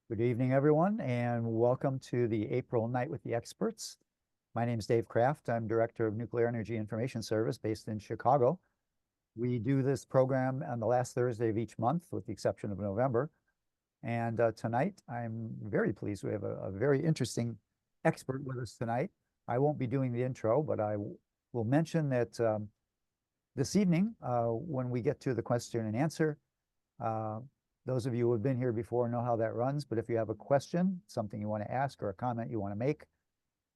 Good evening, everyone, and welcome to the April Night with the Experts. My name is Dave Kraft. I'm Director of Nuclear Energy Information Service based in Chicago. We do this program on the last Thursday of each month, with the exception of November. And tonight, I'm very pleased. We have a very interesting expert with us tonight. I won't be doing the intro, but I will mention that this evening, when we get to the question and answer, those of you who have been here before know how that runs, but if you have a question, something you want to ask, or a comment you want to make,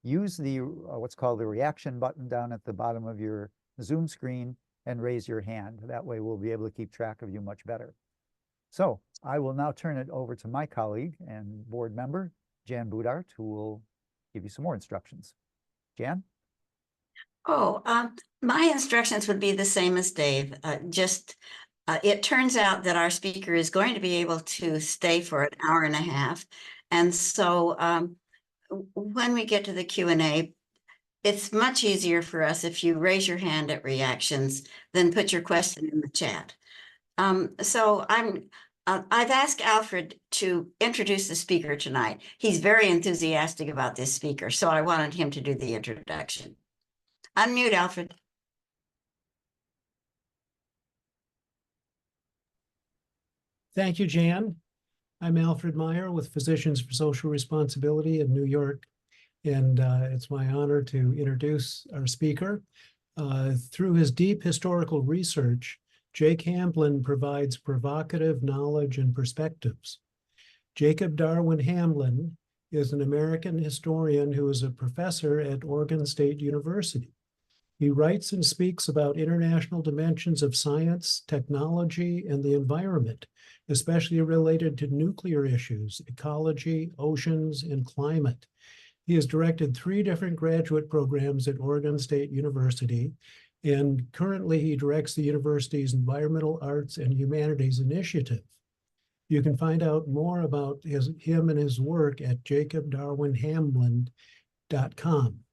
use the what's called the reaction button down at the bottom of your Zoom screen and raise your hand. That way we'll be able to keep track of you much better. So I will now turn it over to my colleague and board member, Jan Budart, who will give you some more instructions. Jan? My instructions would be the same as Dave. It turns out that our speaker is going to be able to stay for an hour and a half. And so when we get to the Q&A, it's much easier for us if you raise your hand at reactions than put your question in the chat. I've asked Alfred to introduce the speaker tonight. He's very enthusiastic about this speaker, so I wanted him to do the introduction. Unmute, Alfred. Thank you, Jan. I'm Alfred Meyer with Physicians for Social Responsibility in New York, and it's my honor to introduce our speaker. Through his deep historical research, Jake Hamblin provides provocative knowledge and perspectives. Jacob Darwin Hamblin is an American historian who is a professor at Oregon State University. He writes and speaks about international dimensions of science, technology, and the environment, especially related to nuclear issues, ecology, oceans, and climate. He has directed 3 different graduate programs at Oregon State University, and currently he directs the university's Environmental Arts and Humanities Initiative. You can find out more about him and his work at jacobdarwinhamblin.com.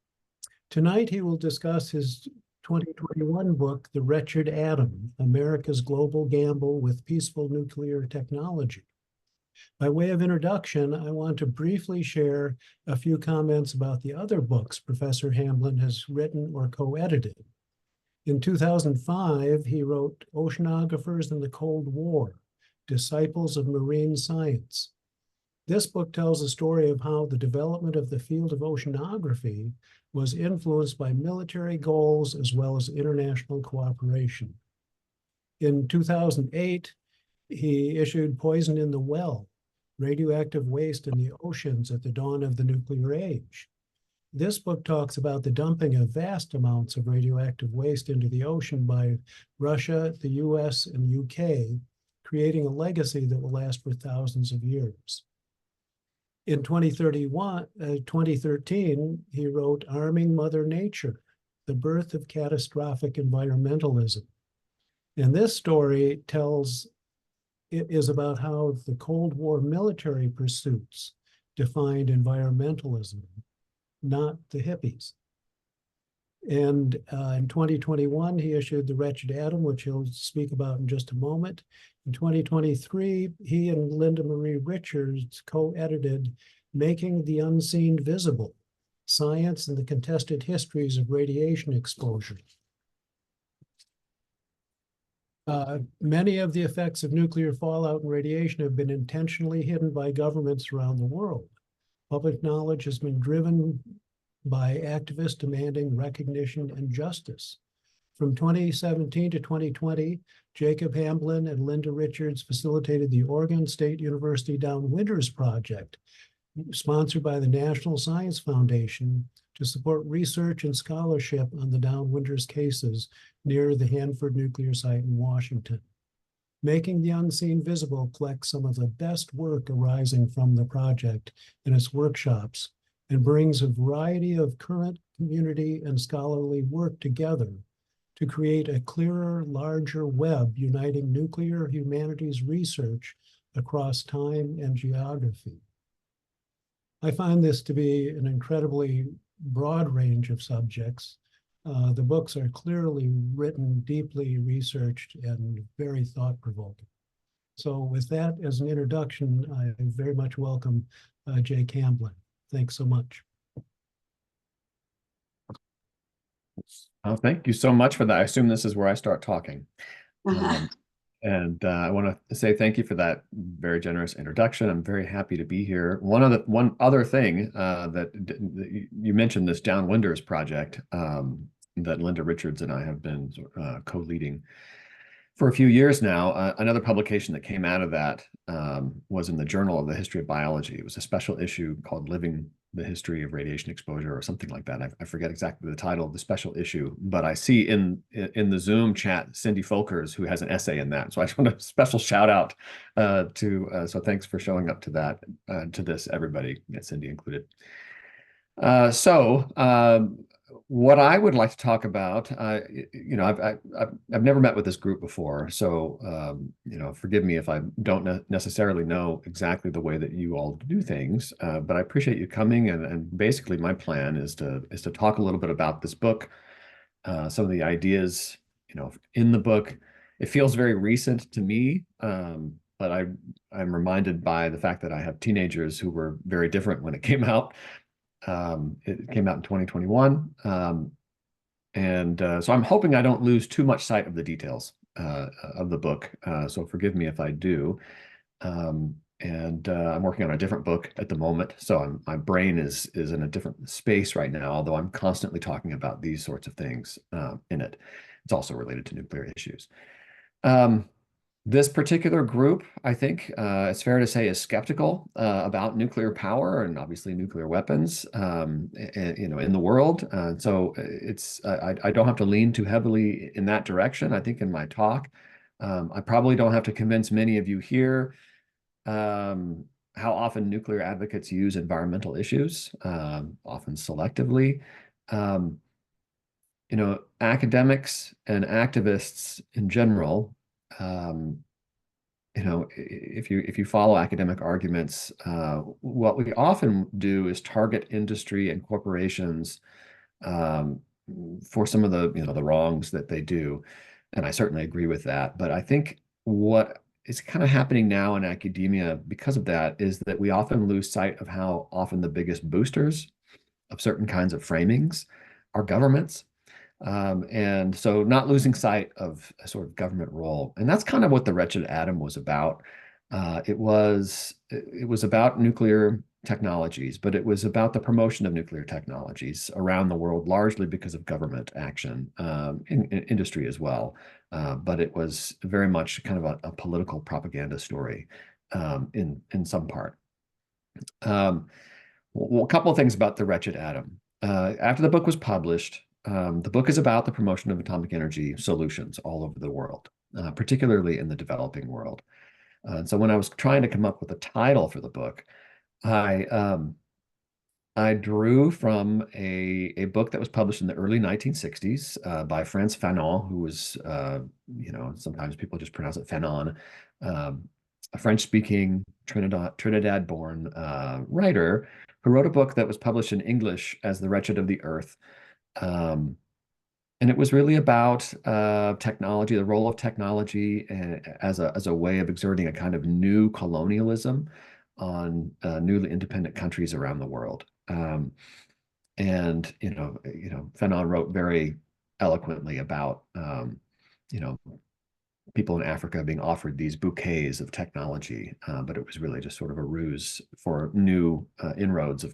Tonight, he will discuss his 2021 book, The Wretched Atom, America's Global Gamble with Peaceful Nuclear Technology. By way of introduction, I want to briefly share a few comments about the other books Professor Hamblin has written or co-edited. In 2005, he wrote Oceanographers in the Cold War, Disciples of Marine Science. This book tells the story of how the development of the field of oceanography was influenced by military goals as well as international cooperation. In 2008, he issued Poison in the Well, Radioactive Waste in the Oceans at the Dawn of the Nuclear Age. This book talks about the dumping of vast amounts of radioactive waste into the ocean by Russia, the US, and the UK, creating a legacy that will last for thousands of years. In 2013, he wrote Arming Mother Nature, The Birth of Catastrophic Environmentalism. And this story is about how the Cold War military pursuits defined environmentalism, not the hippies. And in 2021, he issued The Wretched Atom, which he'll speak about in just a moment. In 2023, he and Linda Marie Richards co-edited Making the Unseen Visible, Science and the Contested Histories of Radiation Exposure. Many of the effects of nuclear fallout and radiation have been intentionally hidden by governments around the world. Public knowledge has been driven by activists demanding recognition and justice. From 2017 to 2020, Jacob Hamblin and Linda Richards facilitated the Oregon State University Downwinders Project, sponsored by the National Science Foundation, to support research and scholarship on the Downwinders cases near the Hanford nuclear site in Washington. Making the Unseen Visible collects some of the best work arising from the project in its workshops and brings a variety of current community and scholarly work together to create a clearer, larger web uniting nuclear humanities research across time and geography. I find this to be an incredibly broad range of subjects. The books are clearly written, deeply researched, and very thought-provoking. So with that as an introduction, I very much welcome Jake Hamblin. Thanks so much. Thank you so much for that. I assume this is where I start talking. And I want to say thank you for that very generous introduction. I'm very happy to be here. One other thing that you mentioned, this Downwinders project that Linda Richards and I have been co-leading for a few years now. Another publication that came out of that was in the Journal of the History of Biology. It was a special issue called Living the History of Radiation Exposure or something like that. I forget exactly the title of the special issue, but I see in the Zoom chat, Cindy Folkers, who has an essay in that. So I just want a special shout out so thanks for showing up to that, to this, everybody, Cindy included. What I would like to talk about, I've never met with this group before, so forgive me if I don't necessarily know exactly the way that you all do things, but I appreciate you coming, and basically my plan is to talk a little bit about this book, some of the ideas, in the book. It feels very recent to me, but I'm reminded by the fact that I have teenagers who were very different when it came out. It came out in 2021. So I'm hoping I don't lose too much sight of the details of the book. So forgive me if I do. I'm working on a different book at the moment. So my brain is in a different space right now, although I'm constantly talking about these sorts of things in it. It's also related to nuclear issues. This particular group, I think it's fair to say, is skeptical about nuclear power and obviously nuclear weapons, in the world. So I don't have to lean too heavily in that direction. I think in my talk, I probably don't have to convince many of you here how often nuclear advocates use environmental issues, often selectively. Academics and activists in general, if you follow academic arguments, what we often do is target industry and corporations for some of the wrongs that they do, and I certainly agree with that. But I think what is kind of happening now in academia because of that is that we often lose sight of how often the biggest boosters of certain kinds of framings are governments. And so not losing sight of a sort of government role. And that's kind of what the Wretched Atom was about. It was about nuclear technologies, but it was about the promotion of nuclear technologies around the world, largely because of government action, in industry as well. But it was very much kind of a political propaganda story in some part. Well, a couple of things about the Wretched Atom. After the book was published, the book is about the promotion of atomic energy solutions all over the world, particularly in the developing world. So when I was trying to come up with a title for the book, I drew from a book that was published in the early 1960s by FrantzFanon, who was, sometimes people just pronounce it Fanon, a French-speaking Trinidad-born writer who wrote a book that was published in English as The Wretched of the Earth. And it was really about technology, the role of technology as a way of exerting a kind of new colonialism on newly independent countries around the world. And Fanon wrote very eloquently about people in Africa being offered these bouquets of technology, but it was really just sort of a ruse for new inroads of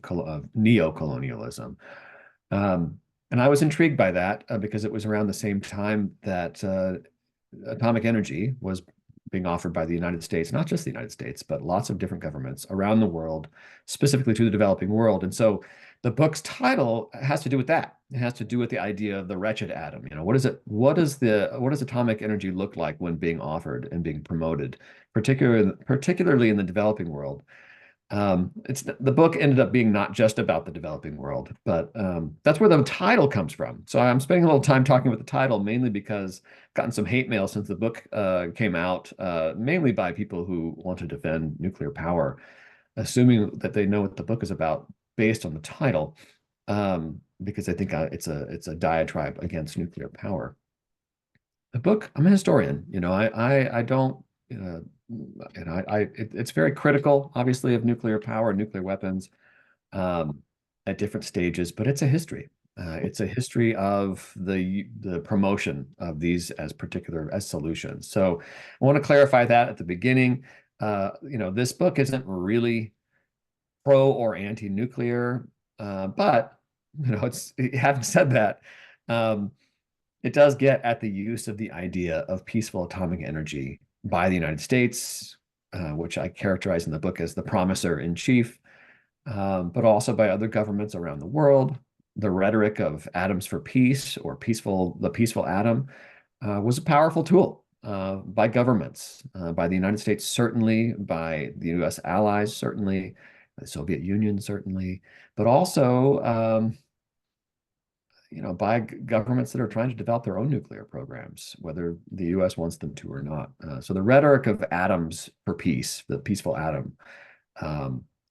neo-colonialism. And I was intrigued by that because it was around the same time that atomic energy was being offered by the United States, not just the United States, but lots of different governments around the world, specifically to the developing world. And so the book's title has to do with that. It has to do with the idea of the wretched atom. What does atomic energy look like when being offered and being promoted, particularly in the developing world? The book ended up being not just about the developing world, but that's where the title comes from. So I'm spending a little time talking about the title, mainly because I've gotten some hate mail since the book came out, mainly by people who want to defend nuclear power, assuming that they know what the book is about based on the title, because I think it's a diatribe against nuclear power. The book, I'm a historian. I don't it's very critical, obviously, of nuclear power and nuclear weapons at different stages, but it's a history. It's a history of the promotion of these as solutions. So I want to clarify that at the beginning. This book isn't really pro or anti-nuclear, but having said that, it does get at the use of the idea of peaceful atomic energy by the United States, which I characterize in the book as the promiser in chief, but also by other governments around the world. The rhetoric of atoms for peace or the peaceful atom was a powerful tool by governments, by the United States, certainly, by the US allies, certainly, the Soviet Union, certainly, but also by governments that are trying to develop their own nuclear programs, whether the US wants them to or not. So the rhetoric of atoms for peace, the peaceful atom,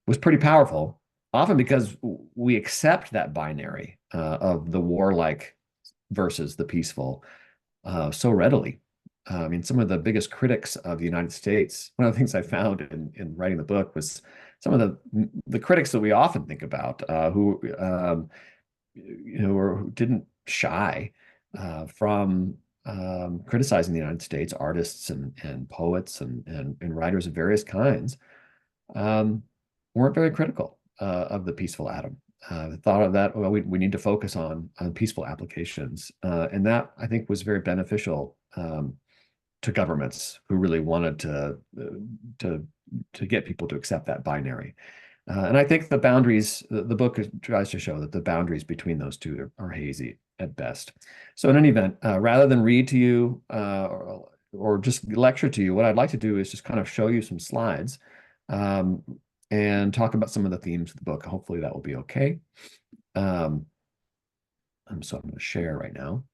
was pretty powerful, often because we accept that binary of the warlike versus the peaceful so readily. I mean, some of the biggest critics of the United States, one of the things I found in writing the book was some of the critics that we often think about who didn't shy from criticizing the United States, artists and poets and writers of various kinds, weren't very critical of the peaceful atom. Thought of that, well, we need to focus on peaceful applications. And that, I think, was very beneficial to governments who really wanted to get people to accept that binary. And I think the boundaries, the book tries to show that the boundaries between those two are hazy at best. So in any event, rather than read to you or just lecture to you, what I'd like to do is just kind of show you some slides and talk about some of the themes of the book. Hopefully that will be okay. So I'm going to share right now.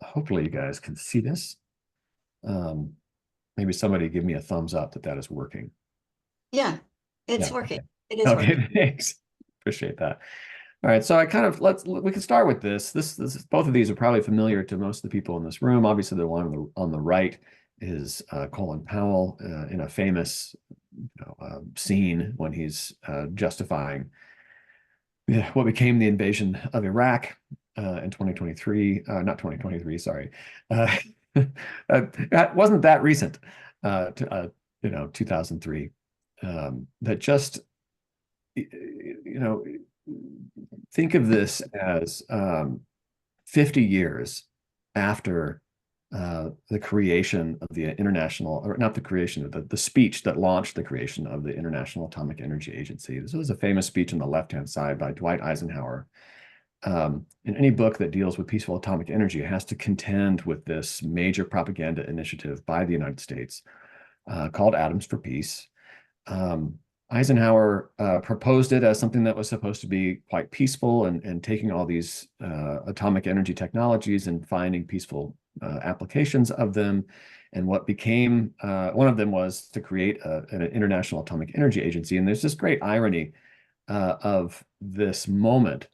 Hopefully you guys can see this. Maybe somebody give me a thumbs up that is working. Yeah, it's working. Okay. It is Okay, working. thanks. Appreciate that. All right, so we can start with this. Both of these are probably familiar to most of the people in this room. Obviously, the one on the right is Colin Powell in a famous scene when he's justifying what became the invasion of Iraq in 2023, not 2023, sorry. Wasn't that recent, 2003. That just, think of this as 50 years after the creation of the international, or not the creation of the speech that launched the creation of the International Atomic Energy Agency. This was a famous speech on the left-hand side by Dwight Eisenhower. In any book that deals with peaceful atomic energy, it has to contend with this major propaganda initiative by the United States called Atoms for Peace. Eisenhower proposed it as something that was supposed to be quite peaceful and taking all these atomic energy technologies and finding peaceful applications of them. And what became one of them was to create an International Atomic Energy Agency. And there's this great irony of this moment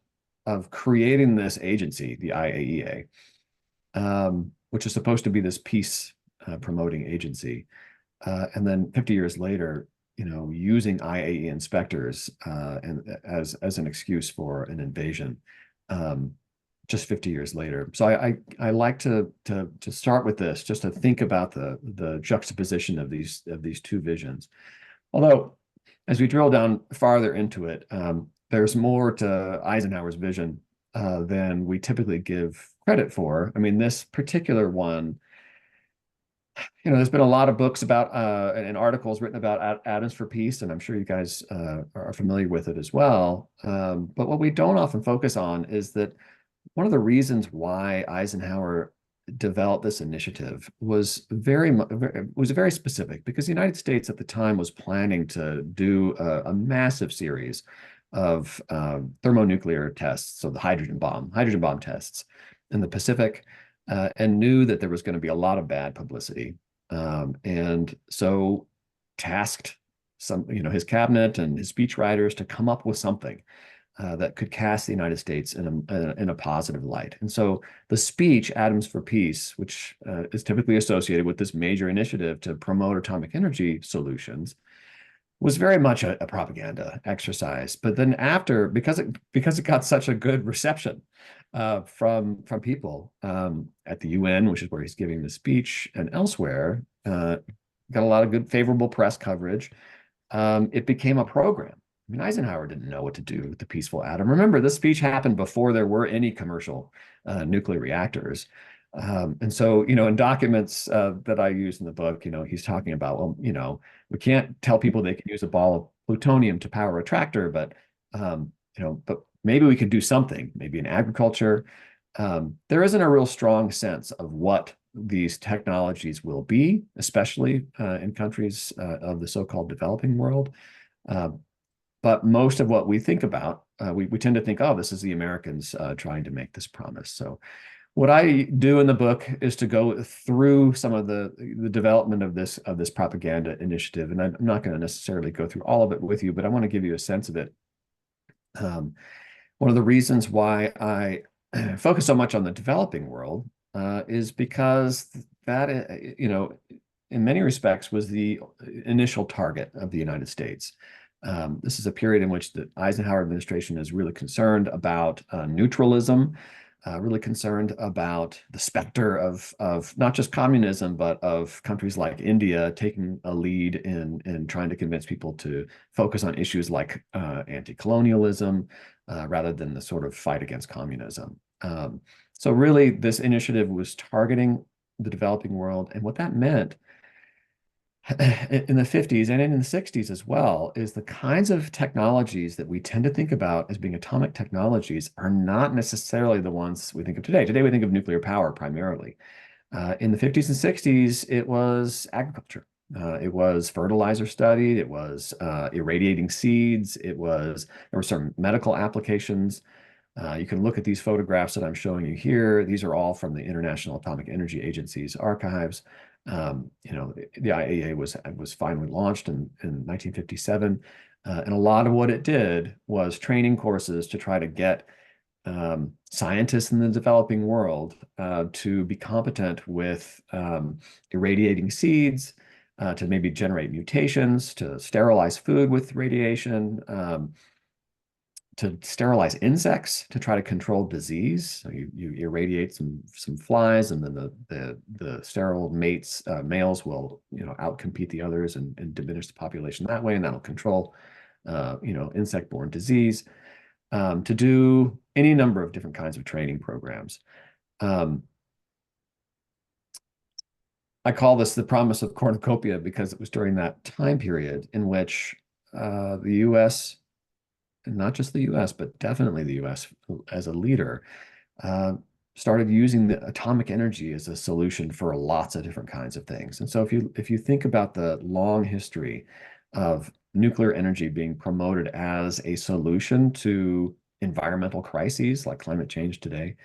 of creating this agency, the IAEA, which is supposed to be this peace promoting agency. And then 50 years later, using IAEA inspectors and as an excuse for an invasion, just 50 years later. So I like to start with this, just to think about the juxtaposition of these two visions. Although, as we drill down farther into it, there's more to Eisenhower's vision than we typically give credit for. I mean, this particular one, there's been a lot of books about and articles written about Atoms for Peace, and I'm sure you guys are familiar with it as well. But what we don't often focus on is that one of the reasons why Eisenhower developed this initiative was very specific, because the United States at the time was planning to do a massive series of thermonuclear tests, so the hydrogen bomb tests in the Pacific, and knew that there was going to be a lot of bad publicity, and so tasked his cabinet and his speechwriters to come up with something that could cast the United States in a positive light. And so the speech, Atoms for Peace, which is typically associated with this major initiative to promote atomic energy solutions, was very much a propaganda exercise. But then after, because it got such a good reception from people at the UN, which is where he's giving the speech, and elsewhere, got a lot of good favorable press coverage. It became a program. I mean, Eisenhower didn't know what to do with the peaceful atom. Remember, this speech happened before there were any commercial nuclear reactors. And so, in documents that I use in the book, he's talking about, well, we can't tell people they can use a ball of plutonium to power a tractor, but, but maybe we could do something, maybe in agriculture. There isn't a real strong sense of what these technologies will be, especially in countries of the so-called developing world. But most of what we think about, we tend to think, oh, this is the Americans trying to make this promise. So what I do in the book is to go through some of the development of this propaganda initiative. And I'm not going to necessarily go through all of it with you, but I want to give you a sense of it. One of the reasons why I focus so much on the developing world is because that, in many respects was the initial target of the United States. This is a period in which the Eisenhower administration is really concerned about neutralism, really concerned about the specter of not just communism, but of countries like India taking a lead in trying to convince people to focus on issues like anti-colonialism rather than the sort of fight against communism. So really, this initiative was targeting the developing world, and what that meant in the 50s and in the 60s as well is the kinds of technologies that we tend to think about as being atomic technologies are not necessarily the ones we think of today. Today, we think of nuclear power primarily. In the 50s and 60s, it was agriculture. It was fertilizer studied. It was irradiating seeds. There were some medical applications. You can look at these photographs that I'm showing you here. These are all from the International Atomic Energy Agency's archives. The IAEA was finally launched in 1957, and a lot of what it did was training courses to try to get scientists in the developing world to be competent with irradiating seeds, to maybe generate mutations, to sterilize food with radiation, to sterilize insects to try to control disease. So you irradiate some flies, and then the sterile mates, males will outcompete the others and diminish the population that way, and that'll control insect-borne disease. To do any number of different kinds of training programs. I call this the promise of cornucopia because it was during that time period in which the U.S., and not just the U.S., but definitely the U.S. as a leader, started using the atomic energy as a solution for lots of different kinds of things. And so if you think about the long history of nuclear energy being promoted as a solution to environmental crises like climate change today,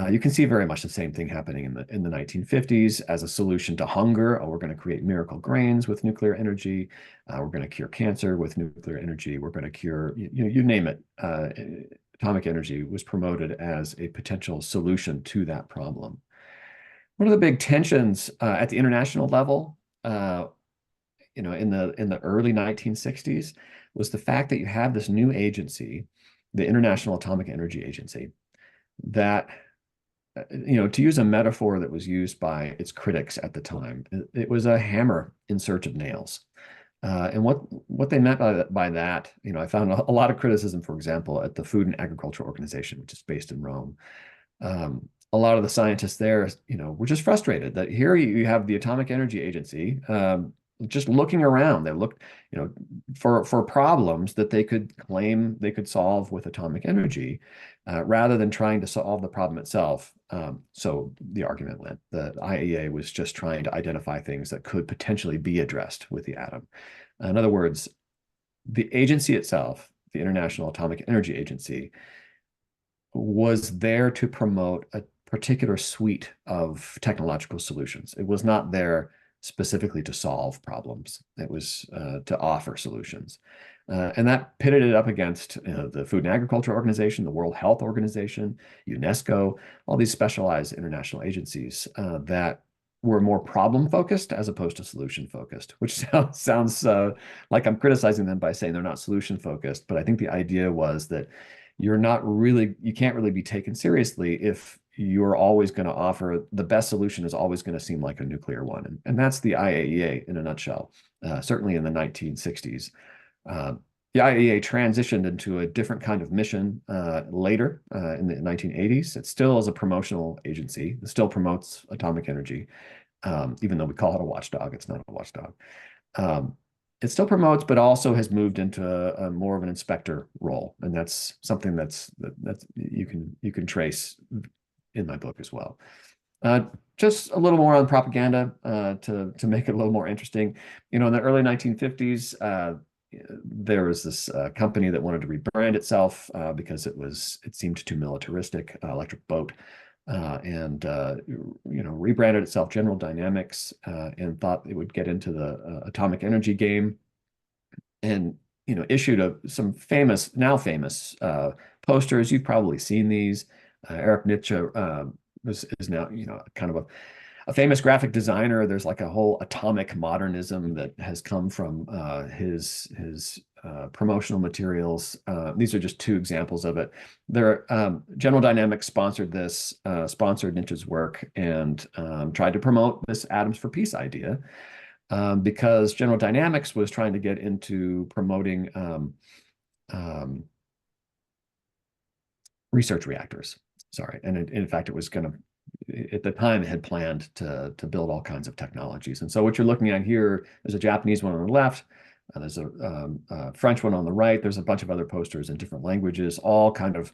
you can see very much the same thing happening in the 1950s as a solution to hunger. Oh, we're going to create miracle grains with nuclear energy. We're going to cure cancer with nuclear energy. We're going to cure, you name it. Atomic energy was promoted as a potential solution to that problem. One of the big tensions at the international level, in the early 1960s, was the fact that you had this new agency, the International Atomic Energy Agency, that to use a metaphor that was used by its critics at the time, it was a hammer in search of nails. And what they meant by that, I found a lot of criticism, for example, at the Food and Agriculture Organization, which is based in Rome. A lot of the scientists there, were just frustrated that here you have the Atomic Energy Agency just looking around. They looked, for problems that they could claim they could solve with atomic energy, rather than trying to solve the problem itself. So the argument went, the IAEA was just trying to identify things that could potentially be addressed with the atom. In other words, the agency itself, the International Atomic Energy Agency, was there to promote a particular suite of technological solutions. It was not there specifically to solve problems. It was to offer solutions. And that pitted it up against the Food and Agriculture Organization, the World Health Organization, UNESCO, all these specialized international agencies that were more problem focused as opposed to solution focused, which sounds like I'm criticizing them by saying they're not solution focused. But I think the idea was that you can't really be taken seriously if you're always going to offer the best solution is always going to seem like a nuclear one. And that's the IAEA in a nutshell, certainly in the 1960s. The IAEA transitioned into a different kind of mission later in the 1980s. It still is a promotional agency. It still promotes atomic energy, even though we call it a watchdog. It's not a watchdog. It still promotes, but also has moved into a more of an inspector role, and that's something that's you can trace in my book as well. Just a little more on propaganda to make it a little more interesting. In the early 1950s, there was this company that wanted to rebrand itself because it seemed too militaristic, Electric Boat, and rebranded itself General Dynamics and thought it would get into the atomic energy game, and issued some now famous posters. You've probably seen these. Eric Nietzsche is now kind of a famous graphic designer. There's like a whole atomic modernism that has come from his promotional materials. These are just two examples of it. General Dynamics sponsored Nietzsche's work and tried to promote this Atoms for Peace idea because General Dynamics was trying to get into promoting research reactors. Sorry, and in fact, it was going to, at the time, it had planned to build all kinds of technologies. And so what you're looking at here, there's a Japanese one on the left, there's a French one on the right, there's a bunch of other posters in different languages, all kind of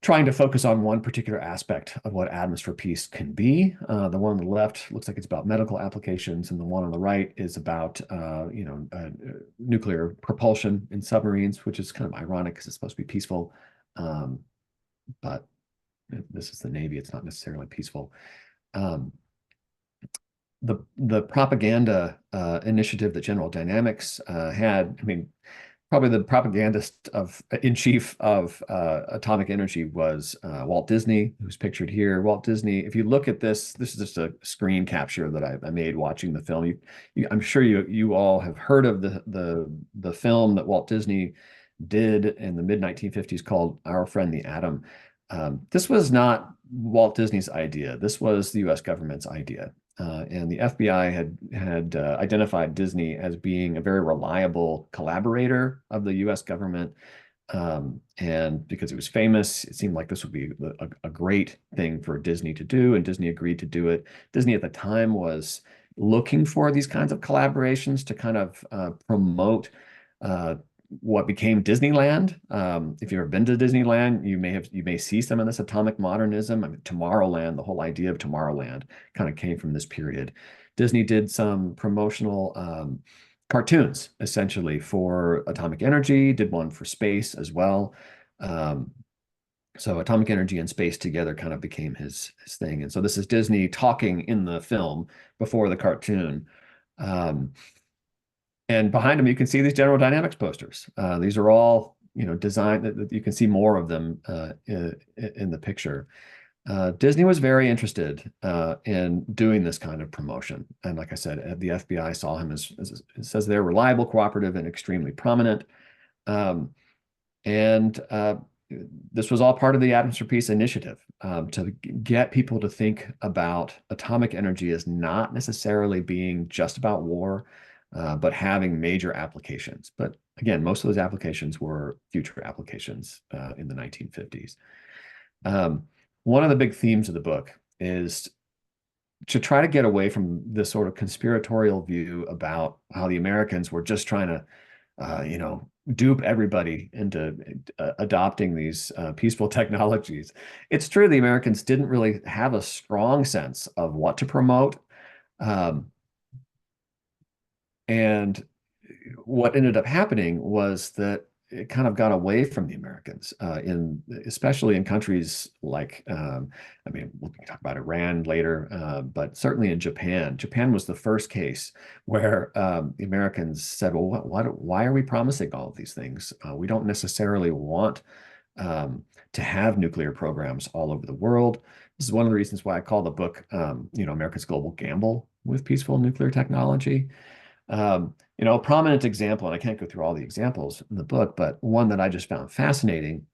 trying to focus on one particular aspect of what Atoms for Peace can be. The one on the left looks like it's about medical applications, and the one on the right is about nuclear propulsion in submarines, which is kind of ironic because it's supposed to be peaceful. But this is the Navy, it's not necessarily peaceful. The propaganda initiative that General Dynamics had, probably the propagandist in chief of atomic energy was Walt Disney, who's pictured here. Walt Disney, if you look at this is just a screen capture that I made watching the film. I'm sure you all have heard of the film that Walt Disney did in the mid-1950s called Our Friend the Atom. This was not Walt Disney's idea. This was the U.S. government's idea. And the FBI had identified Disney as being a very reliable collaborator of the U.S. government. And because it was famous, it seemed like this would be a great thing for Disney to do, and Disney agreed to do it. Disney at the time was looking for these kinds of collaborations to kind of promote what became Disneyland. If you've ever been to Disneyland, you may see some of this atomic modernism. Tomorrowland, the whole idea of Tomorrowland kind of came from this period. Disney did some promotional cartoons essentially for atomic energy, did one for space as well. So atomic energy and space together kind of became his thing. And so this is Disney talking in the film before the cartoon. And behind him, you can see these General Dynamics posters. These are all, designed. You can see more of them in the picture. Disney was very interested in doing this kind of promotion. And like I said, the FBI saw him as it says they're reliable, cooperative, and extremely prominent. This was all part of the Atoms for Peace initiative to get people to think about atomic energy as not necessarily being just about war, but having major applications. But again, most of those applications were future applications in the 1950s. One of the big themes of the book is to try to get away from this sort of conspiratorial view about how the Americans were just trying to, dupe everybody into adopting these peaceful technologies. It's true the Americans didn't really have a strong sense of what to promote. And what ended up happening was that it kind of got away from the Americans, especially in countries like, I mean, we'll talk about Iran later, but certainly in Japan. Japan was the first case where the Americans said, well, why are we promising all of these things? We don't necessarily want to have nuclear programs all over the world. This is one of the reasons why I call the book, America's Global Gamble with Peaceful Nuclear Technology. A prominent example, and I can't go through all the examples in the book, but one that I just found fascinating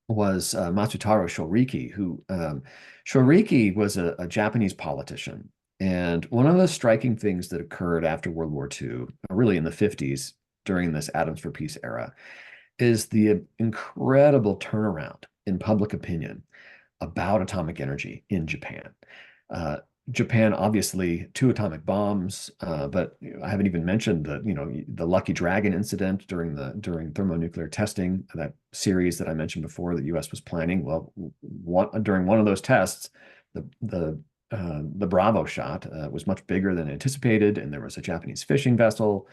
was Matsutaro Shoriki, who Shoriki was a Japanese politician. And one of the striking things that occurred after World War II, really in the 50s, during this Atoms for Peace era, is the incredible turnaround in public opinion about atomic energy in Japan. Japan, obviously, 2 atomic bombs, but I haven't even mentioned the Lucky Dragon incident during thermonuclear testing, that series that I mentioned before the U.S. was planning. Well, during one of those tests, the Bravo shot was much bigger than anticipated, and there was a Japanese fishing vessel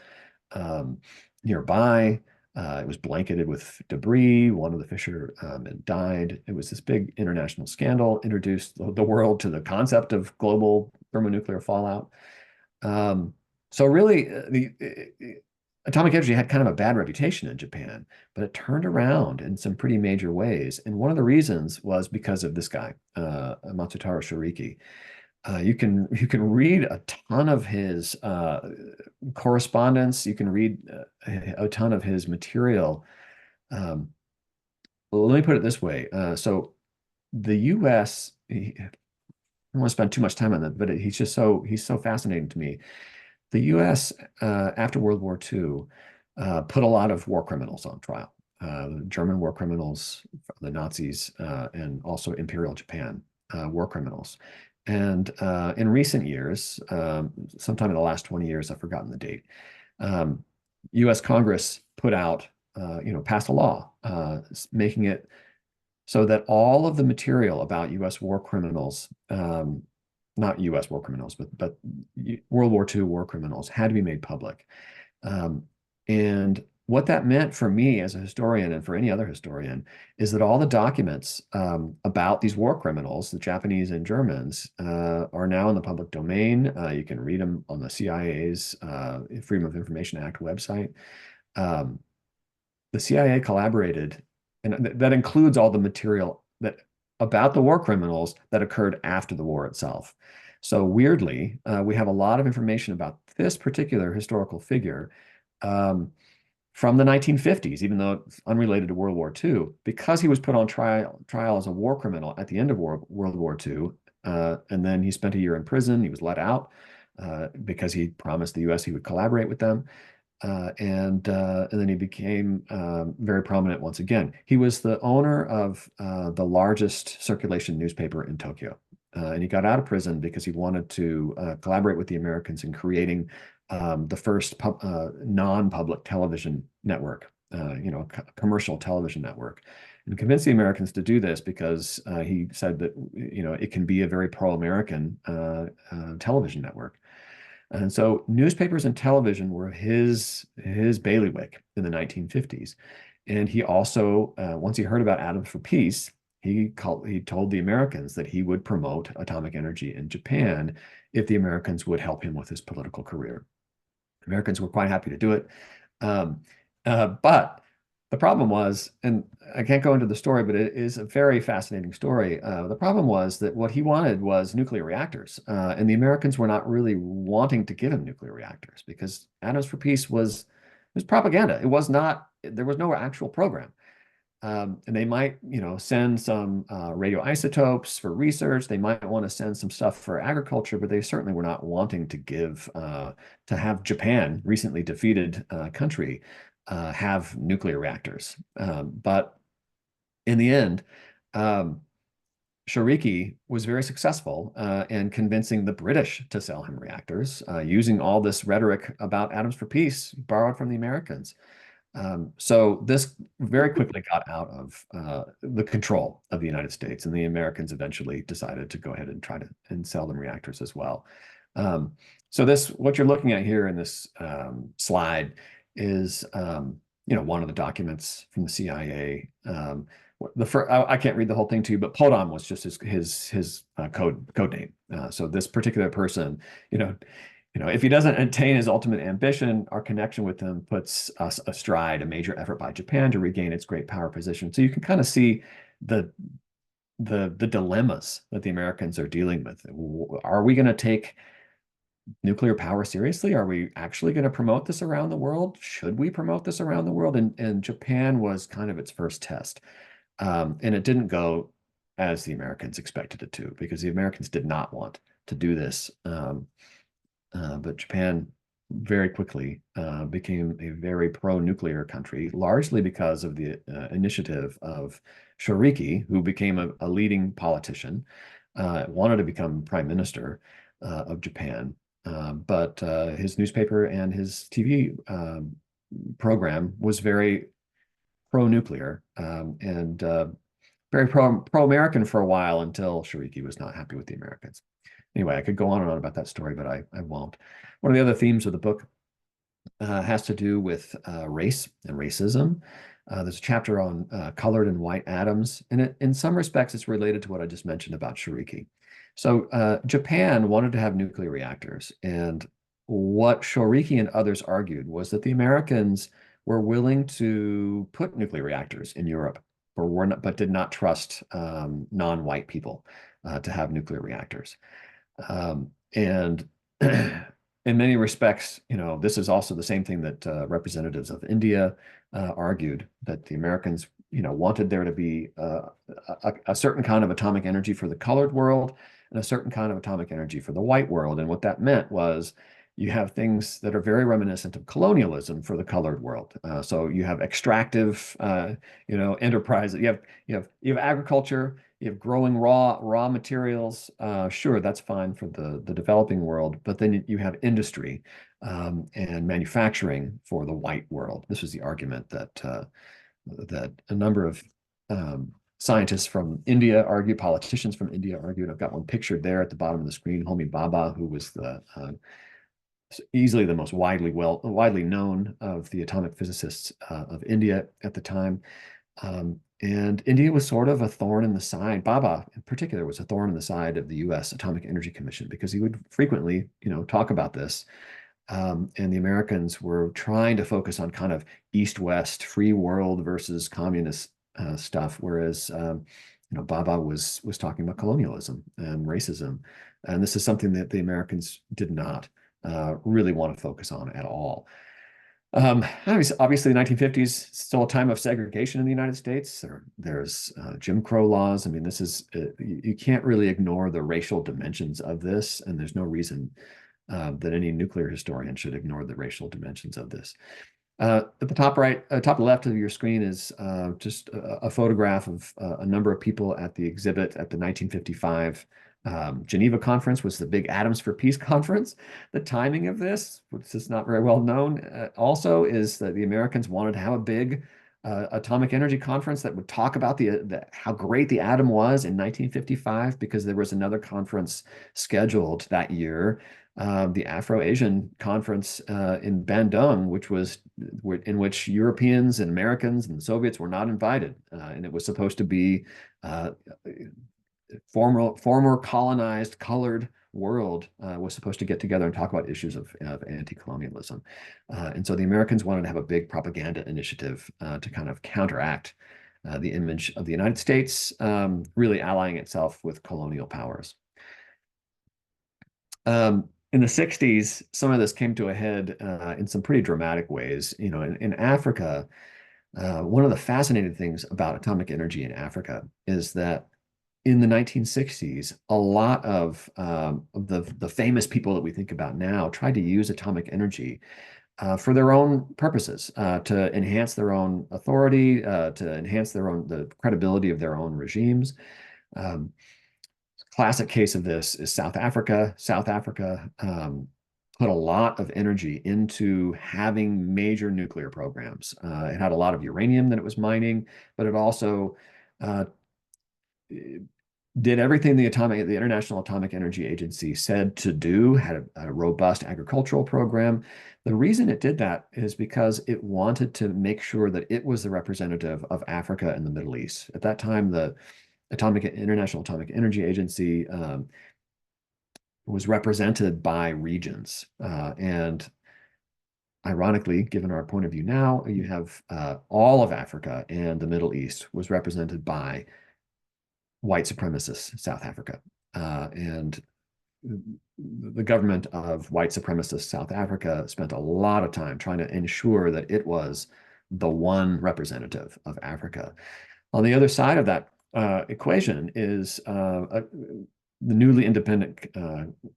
nearby. It was blanketed with debris. One of the fishermen died. It was this big international scandal, introduced the world to the concept of global thermonuclear fallout. So really, the atomic energy had kind of a bad reputation in Japan, but it turned around in some pretty major ways. And one of the reasons was because of this guy, Matsutaro Shoriki. You can read a ton of his correspondence. You can read a ton of his material. Well, let me put it this way. So the U.S., I don't want to spend too much time on that, but he's so fascinating to me. The U.S. After World War II put a lot of war criminals on trial. German war criminals, the Nazis, and also Imperial Japan war criminals. And in recent years, sometime in the last 20 years, I've forgotten the date, U.S. Congress passed a law making it so that all of the material about U.S. war criminals, not U.S. war criminals, but World War II war criminals, had to be made public. And what that meant for me as a historian and for any other historian is that all the documents about these war criminals, the Japanese and Germans, are now in the public domain. You can read them on the CIA's Freedom of Information Act website. The CIA collaborated, and that includes all the material about the war criminals that occurred after the war itself. So weirdly, we have a lot of information about this particular historical figure from the 1950s, even though it's unrelated to World War II, because he was put on trial as a war criminal at the end of World War II, and then he spent a year in prison. He was let out because he promised the U.S. he would collaborate with them, and then he became very prominent once again. He was the owner of the largest circulation newspaper in Tokyo, and he got out of prison because he wanted to collaborate with the Americans in creating the first non-public television network, commercial television network, and convinced the Americans to do this because he said that it can be a very pro-American television network. And so newspapers and television were his bailiwick in the 1950s. And he also, once he heard about Atoms for Peace, he told the Americans that he would promote atomic energy in Japan if the Americans would help him with his political career. Americans were quite happy to do it. But the problem was, and I can't go into the story, but it is a very fascinating story. The problem was that what he wanted was nuclear reactors, and the Americans were not really wanting to give him nuclear reactors because Atoms for Peace was propaganda. It was not, there was no actual program. And they might, send some radioisotopes for research. They might want to send some stuff for agriculture, but they certainly were not wanting to give, to have Japan, recently defeated country, have nuclear reactors. But in the end, Shoriki was very successful in convincing the British to sell him reactors, using all this rhetoric about Atoms for Peace borrowed from the Americans. So this very quickly got out of the control of the United States, and the Americans eventually decided to go ahead and try to sell them reactors as well. So what you're looking at here in this slide is one of the documents from the CIA. I can't read the whole thing to you, but Podon was just his code name. So this particular person, if he doesn't attain his ultimate ambition, our connection with him puts us astride a major effort by Japan to regain its great power position. So you can kind of see the dilemmas that the Americans are dealing with. Are we going to take nuclear power seriously? Are we actually going to promote this around the world? Should we promote this around the world? And Japan was kind of its first test. And it didn't go as the Americans expected it to, because the Americans did not want to do this. But Japan very quickly became a very pro-nuclear country, largely because of the initiative of Shoriki, who became a leading politician, wanted to become prime minister of Japan. But his newspaper and his TV program was very pro-nuclear and very pro-American for a while, until Shoriki was not happy with the Americans. Anyway, I could go on and on about that story, but I won't. One of the other themes of the book has to do with race and racism. There's a chapter on colored and white atoms, and in some respects, it's related to what I just mentioned about Shoriki. So Japan wanted to have nuclear reactors, and what Shoriki and others argued was that the Americans were willing to put nuclear reactors in Europe, but did not trust non-white people to have nuclear reactors. And in many respects, this is also the same thing that representatives of India argued, that the Americans, wanted there to be a certain kind of atomic energy for the colored world and a certain kind of atomic energy for the white world. And what that meant was you have things that are very reminiscent of colonialism for the colored world. So you have extractive, enterprise. You have agriculture. You have growing raw materials. Sure, that's fine for the developing world, but then you have industry and manufacturing for the white world. This was the argument that a number of scientists from India argued, politicians from India argued. I've got one pictured there at the bottom of the screen, Homi Bhabha, who was easily the most widely known of the atomic physicists of India at the time. And India was sort of a thorn in the side. Bhabha, in particular, was a thorn in the side of the U.S. Atomic Energy Commission, because he would frequently, talk about this. And the Americans were trying to focus on kind of East-West, free world versus communist stuff, whereas Bhabha was talking about colonialism and racism, and this is something that the Americans did not really want to focus on at all. Obviously, the 1950s, still a time of segregation in the United States. There's Jim Crow laws. I mean, this is, you can't really ignore the racial dimensions of this, and there's no reason that any nuclear historian should ignore the racial dimensions of this. At the top left of your screen is just a photograph of a number of people at the exhibit at the 1955 Geneva Conference, was the big Atoms for Peace conference. The timing of this, which is not very well known, also is that the Americans wanted to have a big atomic energy conference that would talk about how great the atom was in 1955, because there was another conference scheduled that year, the Afro-Asian Conference in Bandung, in which Europeans and Americans and Soviets were not invited, and it was supposed to be former colonized colored world was supposed to get together and talk about issues of anti-colonialism. And so the Americans wanted to have a big propaganda initiative to kind of counteract the image of the United States, really allying itself with colonial powers. In the 60s, some of this came to a head in some pretty dramatic ways. In Africa, one of the fascinating things about atomic energy in Africa is that in the 1960s, a lot of the famous people that we think about now tried to use atomic energy for their own purposes, to enhance their own authority, to enhance the credibility of their own regimes. Classic case of this is South Africa. South Africa put a lot of energy into having major nuclear programs. It had a lot of uranium that it was mining, but it also did everything the International Atomic Energy Agency said to do, had a robust agricultural program. The reason it did that is because it wanted to make sure that it was the representative of Africa and the Middle East. At that time, the International Atomic Energy Agency was represented by regions. And ironically, given our point of view now, you have all of Africa and the Middle East was represented by white supremacist South Africa. And the government of white supremacist South Africa spent a lot of time trying to ensure that it was the one representative of Africa. On the other side of that equation is the newly independent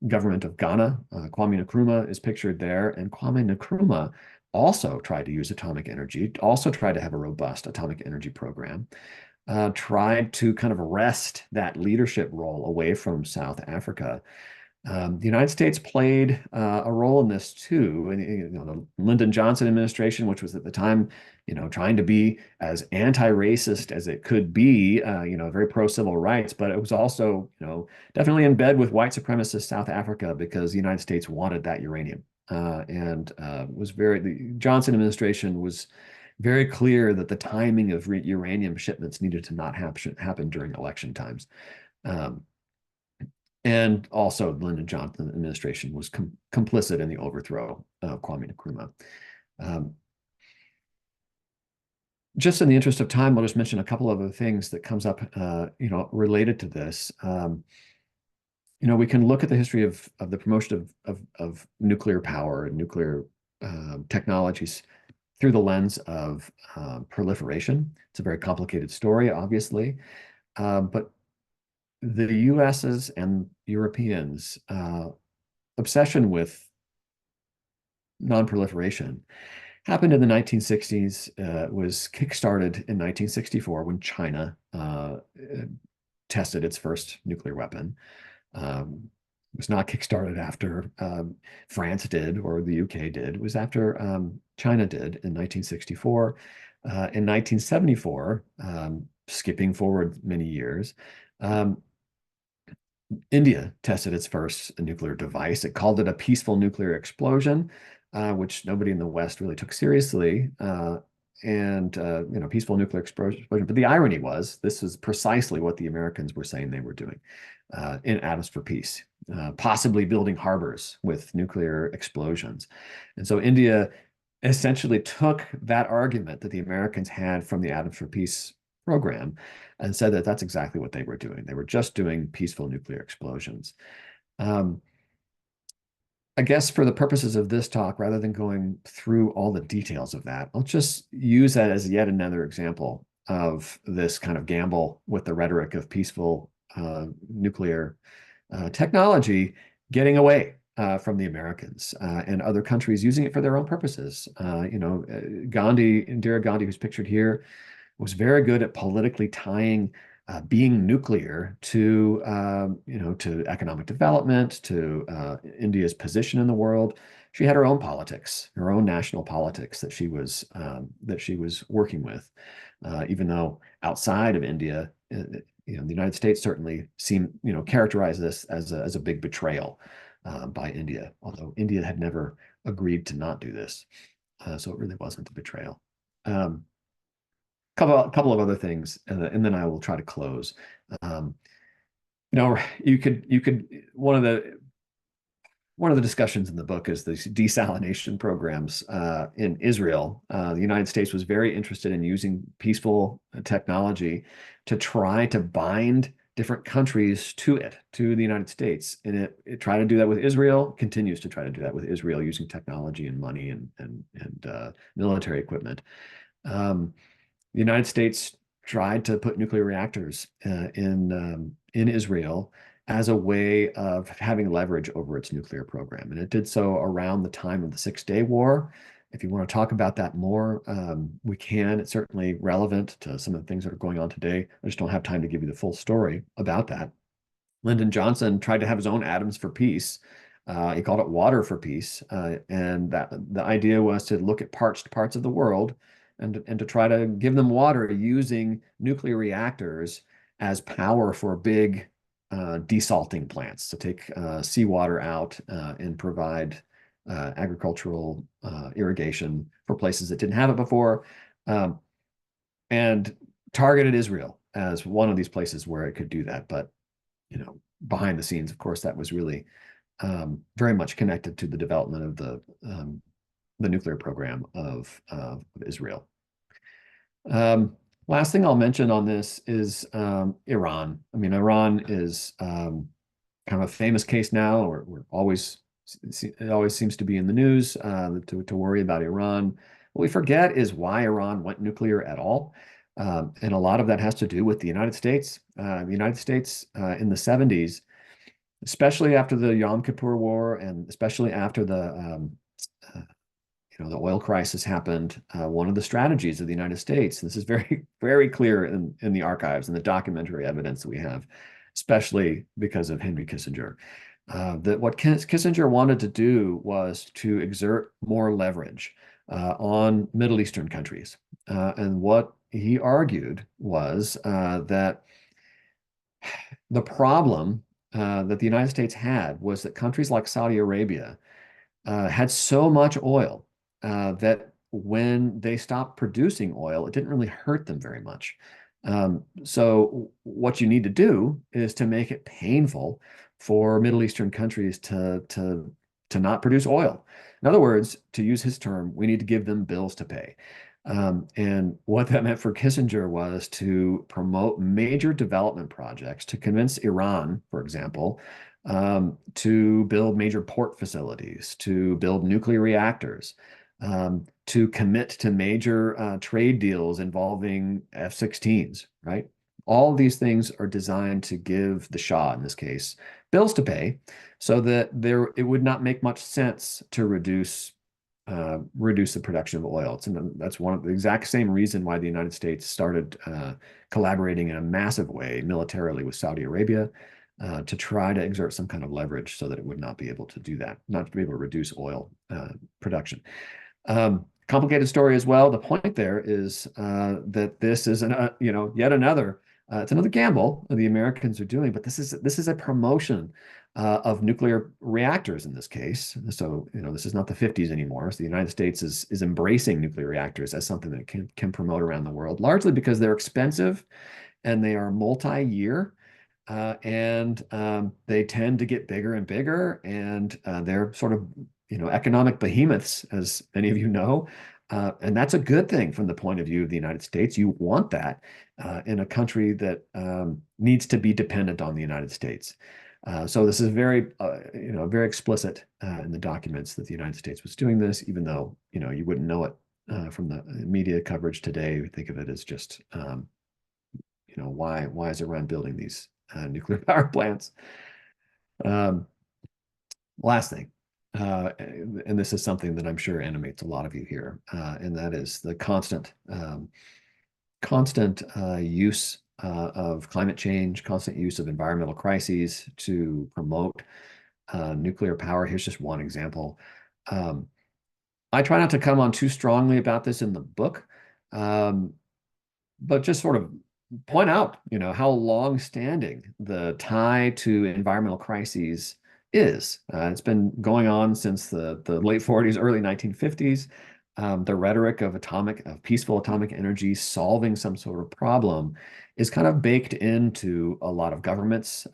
government of Ghana. Kwame Nkrumah is pictured there, and Kwame Nkrumah also tried to use atomic energy, also tried to have a robust atomic energy program. Tried to kind of wrest that leadership role away from South Africa. The United States played a role in this too. And, the Lyndon Johnson administration, which was at the time, trying to be as anti-racist as it could be, very pro-civil rights, but it was also, definitely in bed with white supremacist South Africa because the United States wanted that uranium. The Johnson administration was very clear that the timing of uranium shipments needed to not happen during election times. And also Lyndon Johnson administration was complicit in the overthrow of Kwame Nkrumah. Just in the interest of time, I'll just mention a couple of other things that comes up, related to this. We can look at the history of the promotion of nuclear power and nuclear technologies through the lens of proliferation. It's a very complicated story, obviously, but the US's and Europeans' obsession with non-proliferation happened in the 1960s, was kickstarted in 1964 when China tested its first nuclear weapon. It was not kickstarted after France did or the UK did. It was after China did in 1964. In 1974, skipping forward many years, India tested its first nuclear device. It called it a peaceful nuclear explosion, which nobody in the West really took seriously. Peaceful nuclear explosion. But the irony was, this is precisely what the Americans were saying they were doing in Atoms for Peace, possibly building harbors with nuclear explosions. And so India essentially took that argument that the Americans had from the Atoms for Peace program and said that that's exactly what they were doing. They were just doing peaceful nuclear explosions. I guess for the purposes of this talk, rather than going through all the details of that, I'll just use that as yet another example of this kind of gamble with the rhetoric of peaceful nuclear technology getting away from the Americans and other countries using it for their own purposes. Indira Gandhi, who's pictured here, was very good at politically tying being nuclear to economic development, to India's position in the world. She had her own politics, her own national politics that she was working with, even though outside of India, the United States certainly characterized this as a big betrayal by India, although India had never agreed to not do this, so it really wasn't a betrayal. Couple of other things, and then I will try to close. You could one of the discussions in the book is the desalination programs in Israel. The United States was very interested in using peaceful technology to try to bind different countries to the United States, and it tried to do that with Israel. Continues to try to do that with Israel using technology and money and military equipment. The United States tried to put nuclear reactors in Israel as a way of having leverage over its nuclear program. And it did so around the time of the Six-Day War. If you want to talk about that more, we can. It's certainly relevant to some of the things that are going on today. I just don't have time to give you the full story about that. Lyndon Johnson tried to have his own atoms for peace. He called it water for peace. And that the idea was to look at parched parts of the world and to try to give them water using nuclear reactors as power for big desalting plants to take seawater out and provide agricultural irrigation for places that didn't have it before, and targeted Israel as one of these places where it could do that. But, you know, behind the scenes, of course, that was really very much connected to the development of the nuclear program of Israel. Last thing I'll mention on this is Iran. I mean, Iran is kind of a famous case now, or it always seems to be in the news to worry about Iran. What we forget is why Iran went nuclear at all. And a lot of that has to do with the United States. The United States in the 70s, especially after the Yom Kippur War, and especially after the oil crisis happened, one of the strategies of the United States, this is very, very clear in the archives and the documentary evidence that we have, especially because of Henry Kissinger, that what Kissinger wanted to do was to exert more leverage on Middle Eastern countries. And what he argued was that the problem that the United States had was that countries like Saudi Arabia had so much oil that when they stopped producing oil, it didn't really hurt them very much. So what you need to do is to make it painful for Middle Eastern countries to not produce oil. In other words, to use his term, we need to give them bills to pay. And what that meant for Kissinger was to promote major development projects to convince Iran, for example, to build major port facilities, to build nuclear reactors, to commit to major trade deals involving F-16s, right? All of these things are designed to give the Shah, in this case, bills to pay, so that it would not make much sense to reduce the production of oil. That's one of the exact same reason why the United States started collaborating in a massive way militarily with Saudi Arabia to try to exert some kind of leverage so that it would not be able to do that, not to be able to reduce oil production. Complicated story as well. The point there is that this is yet another. It's another gamble the Americans are doing, but this is a promotion of nuclear reactors in this case. So, this is not the 50s anymore. So the United States is embracing nuclear reactors as something that can promote around the world, largely because they're expensive and they are multi-year, and they tend to get bigger and bigger, and they're sort of economic behemoths, as many of you know. And that's a good thing from the point of view of the United States. You want that in a country that needs to be dependent on the United States. So this is very explicit in the documents that the United States was doing this, even though you wouldn't know it from the media coverage today. We think of it as just why is Iran building these nuclear power plants? Last thing. And this is something that I'm sure animates a lot of you here, and that is the constant use of climate change, constant use of environmental crises to promote nuclear power. Here's just one example. I try not to come on too strongly about this in the book, but just sort of point out, how long-standing the tie to environmental crises is. It's been going on since the late 40s, early 1950s. The rhetoric of peaceful atomic energy solving some sort of problem is kind of baked into a lot of governments'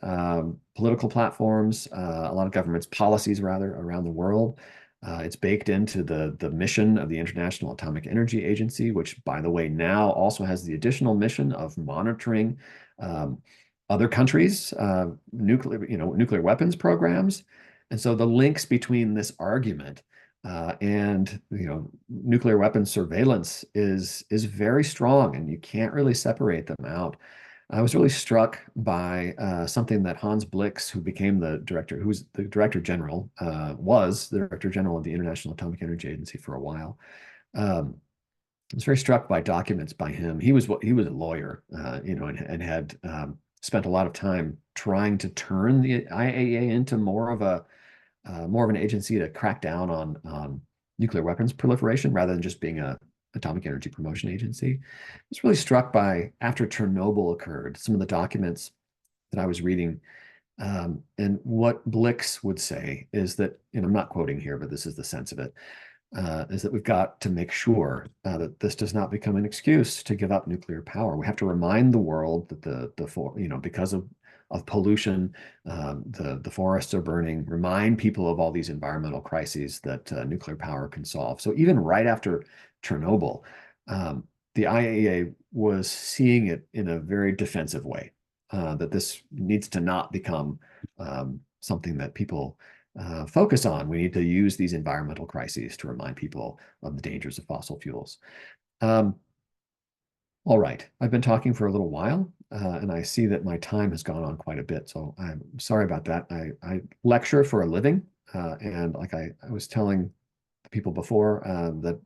political platforms, a lot of governments' policies, rather, around the world. It's baked into the mission of the International Atomic Energy Agency, which, by the way, now also has the additional mission of monitoring other countries' nuclear weapons programs. And so the links between this argument and nuclear weapons surveillance is very strong, and you can't really separate them out. I was really struck by something that Hans Blix, who became the director, who's the director general, was the director general of the International Atomic Energy Agency for a while. I was very struck by documents by him. He was a lawyer, and had spent a lot of time trying to turn the IAEA into more of an agency to crack down on nuclear weapons proliferation, rather than just being a Atomic Energy Promotion Agency. I was really struck by, after Chernobyl occurred, some of the documents that I was reading. And what Blix would say is that, and I'm not quoting here, but this is the sense of it, is that we've got to make sure that this does not become an excuse to give up nuclear power. We have to remind the world that because of pollution, the forests are burning, remind people of all these environmental crises that nuclear power can solve. So even right after Chernobyl, the IAEA was seeing it in a very defensive way, that this needs to not become something that people focus on. We need to use these environmental crises to remind people of the dangers of fossil fuels. All right, I've been talking for a little while, and I see that my time has gone on quite a bit, so I'm sorry about that. I lecture for a living, and like I was telling the people before, that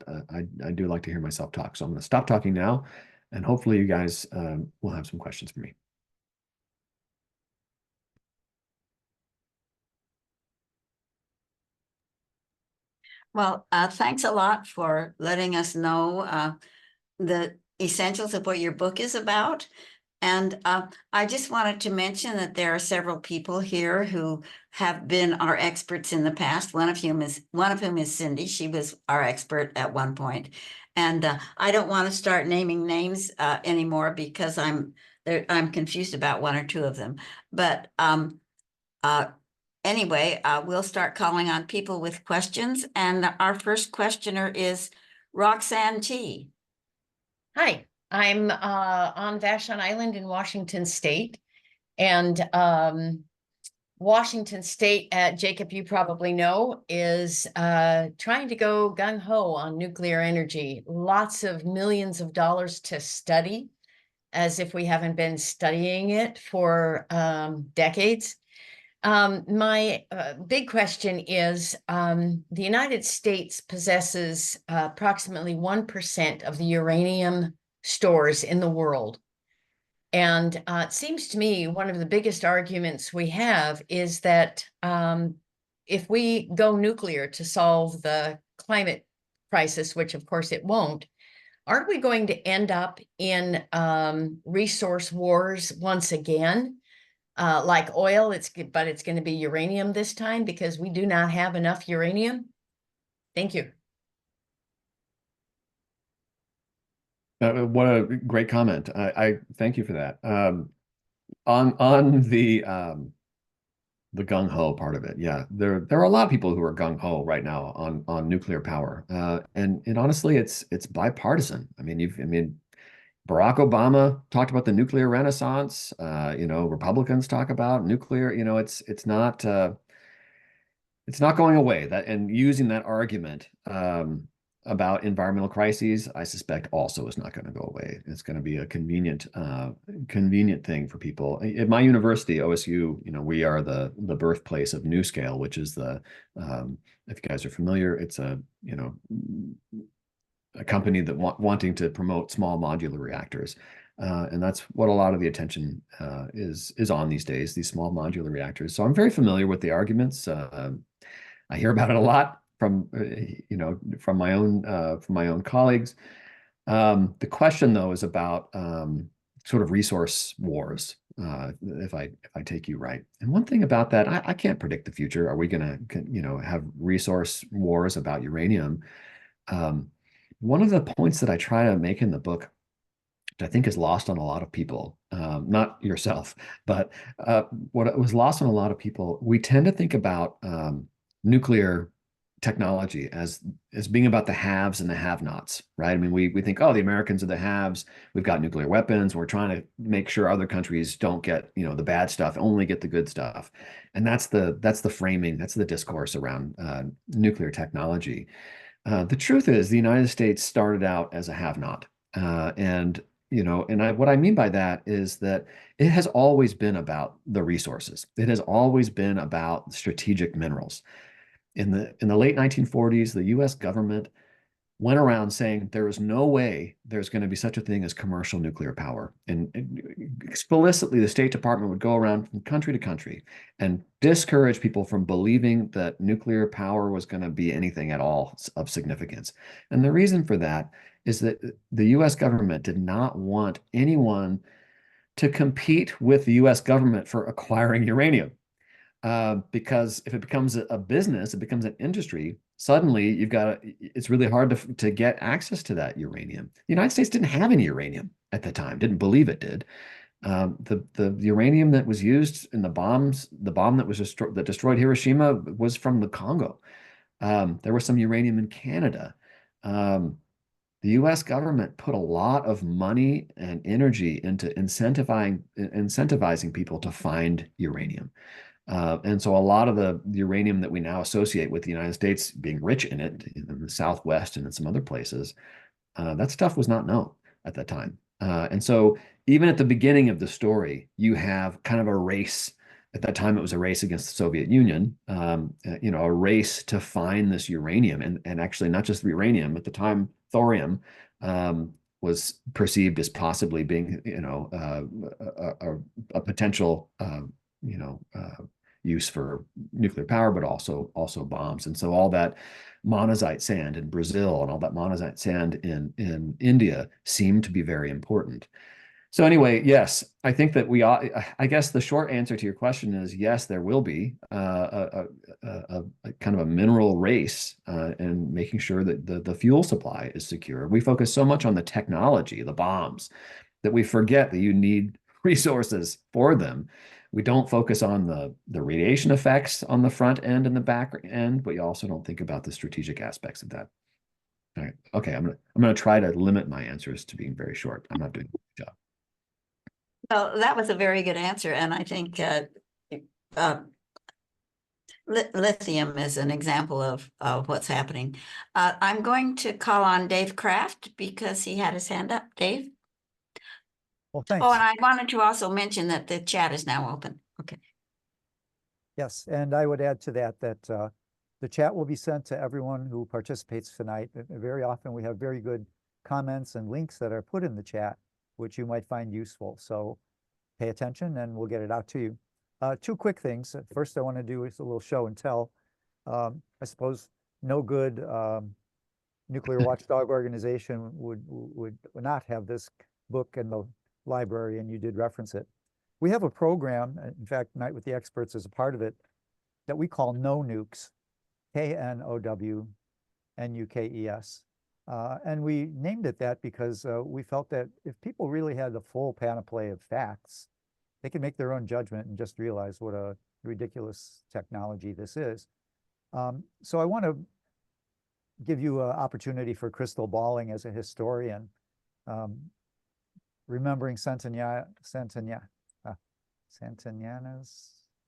I do like to hear myself talk. So I'm going to stop talking now, and hopefully you guys will have some questions for me. Well, thanks a lot for letting us know the essentials of what your book is about. And I just wanted to mention that there are several people here who have been our experts in the past. One of whom is Cindy. She was our expert at one point. And I don't want to start naming names anymore because I'm confused about one or two of them. But anyway, we'll start calling on people with questions. And our first questioner is Roxanne T. Hi, I'm on Vashon Island in Washington State. And Washington State, Jacob, you probably know, is trying to go gung-ho on nuclear energy. Lots of millions of dollars to study, as if we haven't been studying it for decades. My big question is, the United States possesses approximately 1% of the uranium stores in the world. And it seems to me one of the biggest arguments we have is that if we go nuclear to solve the climate crisis, which of course it won't, aren't we going to end up in resource wars once again? Like oil, but it's going to be uranium this time because we do not have enough uranium. Thank you. What a great comment. I thank you for that. On the gung-ho part of it, yeah, there are a lot of people who are gung-ho right now on nuclear power, and honestly, it's bipartisan. I mean, Barack Obama talked about the nuclear renaissance. Republicans talk about nuclear. It's not going away. That, and using that argument about environmental crises, I suspect also is not going to go away. It's going to be a convenient thing for people. At my university, OSU, we are the birthplace of NuScale, which is if you guys are familiar, it's a company that wanting to promote small modular reactors. And that's what a lot of the attention is on these days, these small modular reactors. So I'm very familiar with the arguments. I hear about it a lot from my own colleagues. The question though is about sort of resource wars, if I take you right. And one thing about that, I can't predict the future. Are we going to have resource wars about uranium? One of the points that I try to make in the book, which I think is lost on a lot of people, not yourself, but what was lost on a lot of people, we tend to think about nuclear technology as being about the haves and the have-nots, right? I mean, we think, oh, the Americans are the haves. We've got nuclear weapons. We're trying to make sure other countries don't get, the bad stuff, only get the good stuff. And that's the framing, that's the discourse around nuclear technology. The truth is the United States started out as a have-not. What I mean by that is that it has always been about the resources. It has always been about strategic minerals. In the late 1940s, the US government went around saying there is no way there's going to be such a thing as commercial nuclear power. And explicitly, the State Department would go around from country to country and discourage people from believing that nuclear power was going to be anything at all of significance. And the reason for that is that the US government did not want anyone to compete with the US government for acquiring uranium. Because if it becomes a business, it becomes an industry, suddenly it's really hard to get access to that uranium. The United States didn't have any uranium at the time, didn't believe it did. The uranium that was used in the bomb that destroyed Hiroshima was from the Congo. There was some uranium in Canada. The US government put a lot of money and energy into incentivizing people to find uranium. And so a lot of the uranium that we now associate with the United States being rich in it, in the Southwest and in some other places, that stuff was not known at that time. And so even at the beginning of the story, you have kind of a race. At that time, it was a race against the Soviet Union, a race to find this uranium. And actually, not just uranium, at the time, thorium was perceived as possibly being, a potential, use for nuclear power, but also bombs. And so all that monazite sand in Brazil and all that monazite sand in India seemed to be very important. So anyway, yes, I think that I guess the short answer to your question is yes, there will be a kind of a mineral race and making sure that the fuel supply is secure. We focus so much on the technology, the bombs, that we forget that you need resources for them. We don't focus on the radiation effects on the front end and the back end, but you also don't think about the strategic aspects of that. All right. Okay, I'm gonna try to limit my answers to being very short. I'm not doing a good job. Well, that was a very good answer, and I think lithium is an example of what's happening. I'm going to call on Dave Kraft because he had his hand up. Dave? Well, thanks. Oh, and I wanted to also mention that the chat is now open. Okay. Yes, and I would add to that the chat will be sent to everyone who participates tonight. Very often we have very good comments and links that are put in the chat, which you might find useful. So pay attention and we'll get it out to you. Two quick things. First, I want to do is a little show and tell. I suppose no good nuclear watchdog organization would not have this book in the library, and you did reference it. We have a program, in fact, Night with the Experts is a part of it, that we call No Nukes, KNOWNUKES. And we named it that because we felt that if people really had the full panoply of facts, they could make their own judgment and just realize what a ridiculous technology this is. So I want to give you an opportunity for crystal balling as a historian. Remembering Santayana's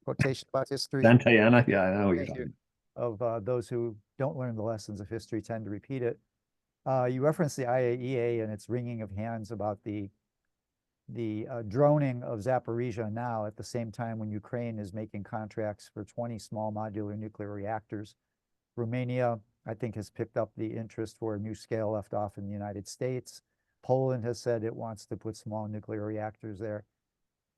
quotation about history. Santayana, yeah, I know what you're talking about. Of those who don't learn the lessons of history tend to repeat it. You referenced the IAEA and its wringing of hands about the droning of Zaporizhia now at the same time when Ukraine is making contracts for 20 small modular nuclear reactors. Romania, I think, has picked up the interest for a new scale left off in the United States. Poland has said it wants to put small nuclear reactors there.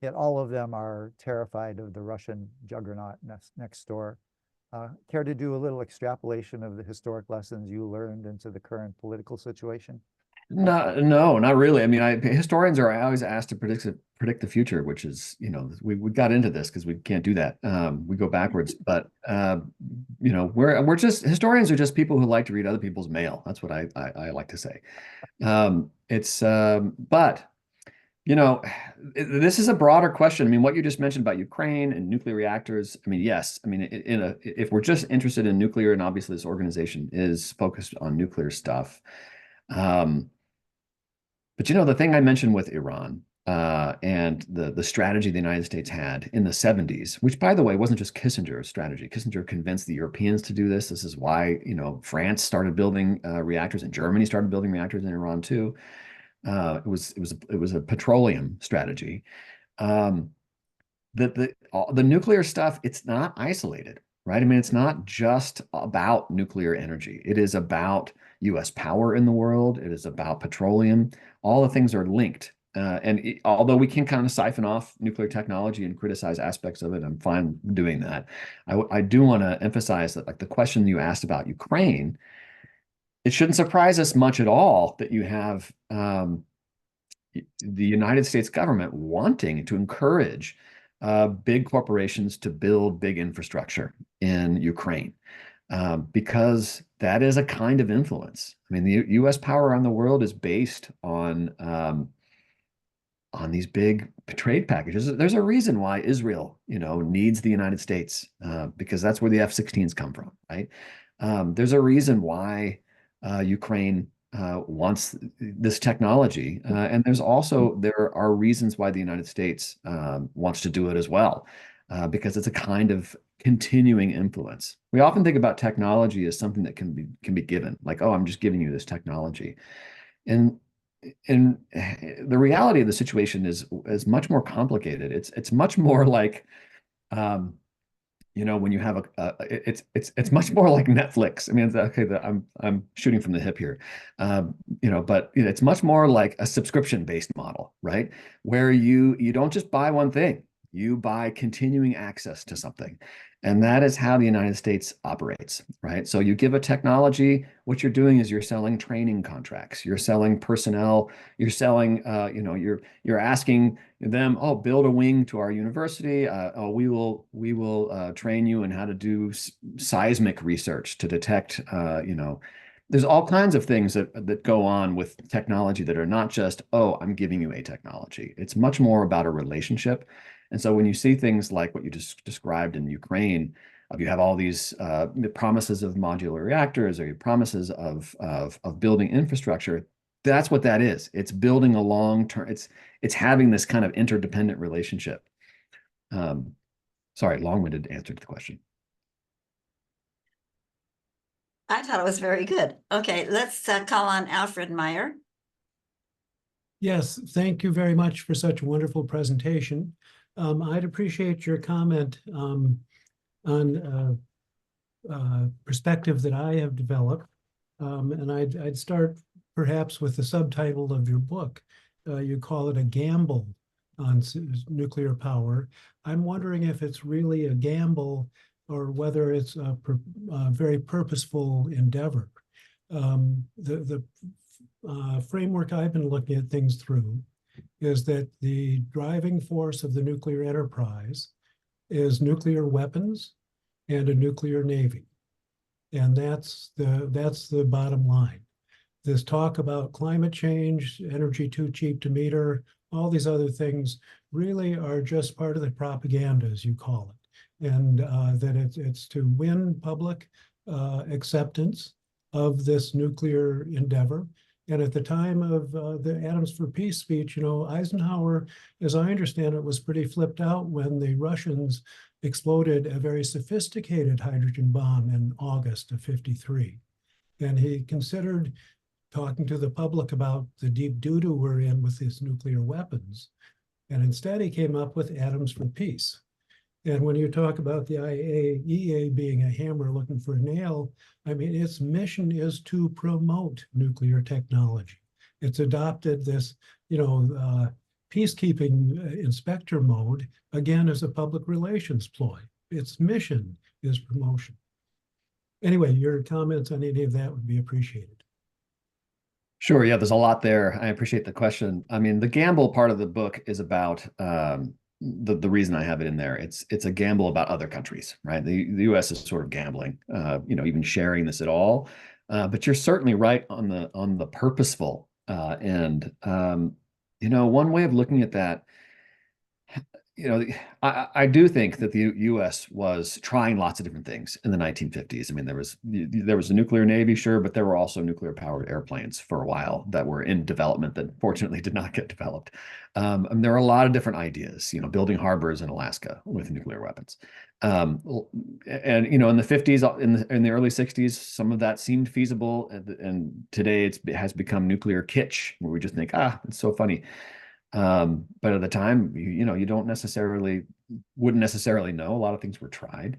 Yet all of them are terrified of the Russian juggernaut next door. Care to do a little extrapolation of the historic lessons you learned into the current political situation? No, not really. I mean, historians are always asked to predict the future, which is, we got into this because we can't do that. We go backwards, but we're just historians are just people who like to read other people's mail. That's what I like to say. But this is a broader question. I mean, what you just mentioned about Ukraine and nuclear reactors. I mean, yes. I mean, if we're just interested in nuclear, and obviously this organization is focused on nuclear stuff. But the thing I mentioned with Iran and the strategy the United States had in the 70s, which, by the way, wasn't just Kissinger's strategy. Kissinger convinced the Europeans to do this. This is why, France started building reactors and Germany started building reactors in Iran too. It was a petroleum strategy. The nuclear stuff, it's not isolated, right? I mean, it's not just about nuclear energy. It is about U.S. power in the world. It is about petroleum. All the things are linked. Although we can kind of siphon off nuclear technology and criticize aspects of it, I'm fine doing that. I do want to emphasize that, like the question you asked about Ukraine, it shouldn't surprise us much at all that you have the United States government wanting to encourage big corporations to build big infrastructure in Ukraine, because that is a kind of influence. I mean, the U.S. power around the world is based on these big trade packages. There's a reason why Israel, needs the United States, because that's where the F-16s come from, right? There's a reason why Ukraine wants this technology, and there are reasons why the United States wants to do it as well, because it's a kind of continuing influence. We often think about technology as something that can be given, like, oh, I'm just giving you this technology, and the reality of the situation is much more complicated. It's much more like, when you have it's much more like Netflix. I mean, okay, I'm shooting from the hip here, but it's much more like a subscription-based model, right? Where you don't just buy one thing, you buy continuing access to something. And that is how the United States operates, right? So you give a technology, what you're doing is you're selling training contracts, you're selling personnel, you're selling, you're asking them, oh, build a wing to our university. Oh, we will train you in how to do seismic research to detect, there's all kinds of things that go on with technology that are not just, oh, I'm giving you a technology. It's much more about a relationship. And so when you see things like what you just described in Ukraine, you have all these promises of modular reactors, or your promises of building infrastructure. That's what that is. It's building a long-term. It's having this kind of interdependent relationship. Sorry, long-winded answer to the question. I thought it was very good. Okay, let's call on Alfred Meyer. Yes, thank you very much for such a wonderful presentation. I'd appreciate your comment on perspective that I have developed. And I'd start perhaps with the subtitle of your book. You call it a gamble on nuclear power. I'm wondering if it's really a gamble or whether it's a very purposeful endeavor. The framework I've been looking at things through is that the driving force of the nuclear enterprise is nuclear weapons and a nuclear navy. And that's the bottom line. This talk about climate change, energy too cheap to meter, all these other things really are just part of the propaganda, as you call it. And that it's to win public acceptance of this nuclear endeavor. And at the time of the Atoms for Peace speech, Eisenhower, as I understand it, was pretty flipped out when the Russians exploded a very sophisticated hydrogen bomb in August of '53. And he considered talking to the public about the deep doo-doo we're in with these nuclear weapons. And instead he came up with Atoms for Peace. And when you talk about the IAEA being a hammer looking for a nail, I mean, its mission is to promote nuclear technology. It's adopted this, peacekeeping inspector mode, again, as a public relations ploy. Its mission is promotion. Anyway, your comments on any of that would be appreciated. Sure. Yeah, there's a lot there. I appreciate the question. I mean, the gamble part of the book is about the reason I have it in there. It's a gamble about other countries, right? The U.S. is sort of gambling, even sharing this at all. But you're certainly right on the purposeful end. One way of looking at that, I do think that the U.S. was trying lots of different things in the 1950s. I mean, there was a nuclear navy, sure, but there were also nuclear-powered airplanes for a while that were in development that fortunately did not get developed. And there are a lot of different ideas, building harbors in Alaska with nuclear weapons. And in the 50s, in the early 60s, some of that seemed feasible, and today it has become nuclear kitsch, where we just think, it's so funny. But at the time, you wouldn't necessarily know. A lot of things were tried.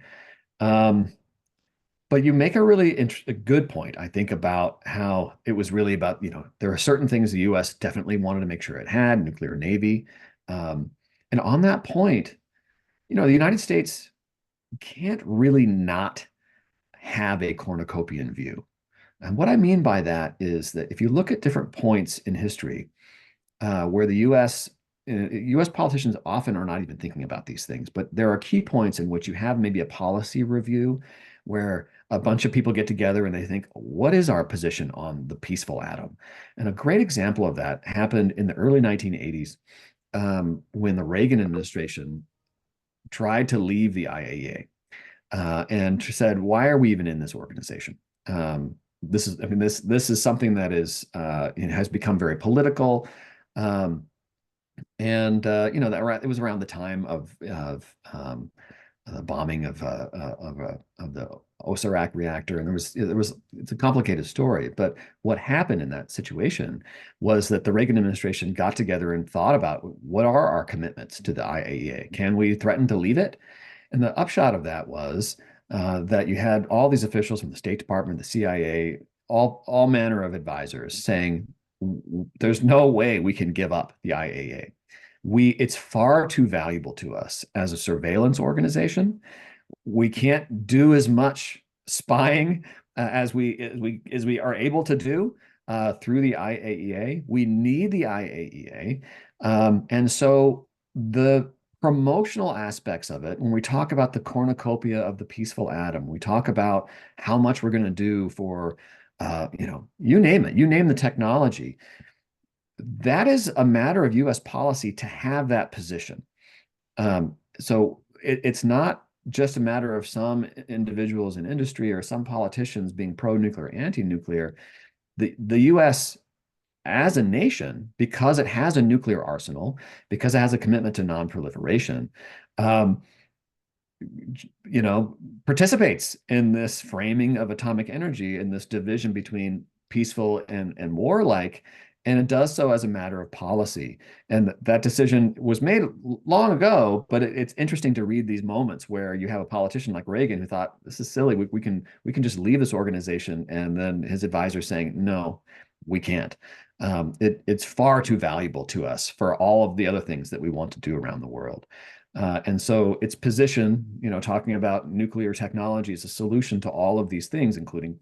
But you make a good point, I think, about how it was really about, there are certain things the U.S. definitely wanted to make sure it had, nuclear navy. And on that point, the United States can't really not have a cornucopian view. And what I mean by that is that if you look at different points in history where the U.S. politicians often are not even thinking about these things, but there are key points in which you have maybe a policy review where a bunch of people get together and they think, what is our position on the peaceful atom? And a great example of that happened in the early 1980s when the Reagan administration tried to leave the IAEA and said, why are we even in this organization? This is something that has become very political. That it was around the time of the bombing of the Osirak reactor, and it's a complicated story. But what happened in that situation was that the Reagan administration got together and thought about what are our commitments to the IAEA? Can we threaten to leave it? And the upshot of that was that you had all these officials from the State Department, the CIA, all manner of advisors saying, there's no way we can give up the IAEA. It's far too valuable to us as a surveillance organization. We can't do as much spying as we are able to do through the IAEA. We need the IAEA. And so the promotional aspects of it, when we talk about the cornucopia of the peaceful atom, we talk about how much we're going to do for, you name it, you name the technology. That is a matter of U.S. policy to have that position. So it's not just a matter of some individuals in industry or some politicians being pro-nuclear, anti-nuclear. The U.S. as a nation, because it has a nuclear arsenal, because it has a commitment to non-proliferation, participates in this framing of atomic energy, in this division between peaceful and warlike. And it does so as a matter of policy. And that decision was made long ago, but it's interesting to read these moments where you have a politician like Reagan who thought, this is silly, we can just leave this organization, and then his advisor saying, no, we can't. It's far too valuable to us for all of the other things that we want to do around the world. And so its position, talking about nuclear technology as a solution to all of these things, including,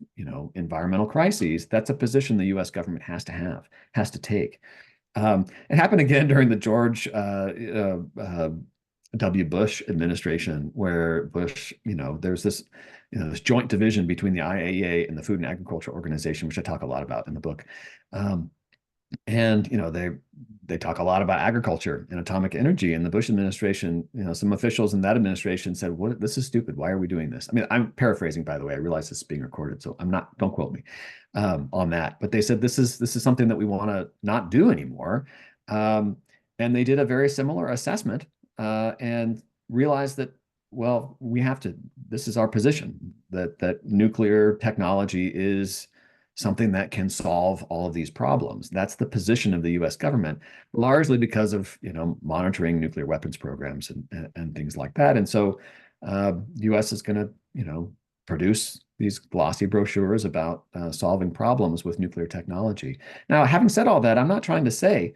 environmental crises, that's a position the U.S. government has to take. It happened again during the George W. Bush administration, where Bush, there's this, this joint division between the IAEA and the Food and Agriculture Organization, which I talk a lot about in the book. And they talk a lot about agriculture and atomic energy. And the Bush administration, some officials in that administration said, "What? This is stupid. Why are we doing this?" I mean, I'm paraphrasing, by the way. I realize this is being recorded, so don't quote me on that. But they said this is something that we want to not do anymore. And they did a very similar assessment and realized that, well, we have to. This is our position, that nuclear technology is something that can solve all of these problems. That's the position of the U.S. government, largely because of monitoring nuclear weapons programs and things like that. And so the U.S. is going to produce these glossy brochures about solving problems with nuclear technology. Now, having said all that, I'm not trying to say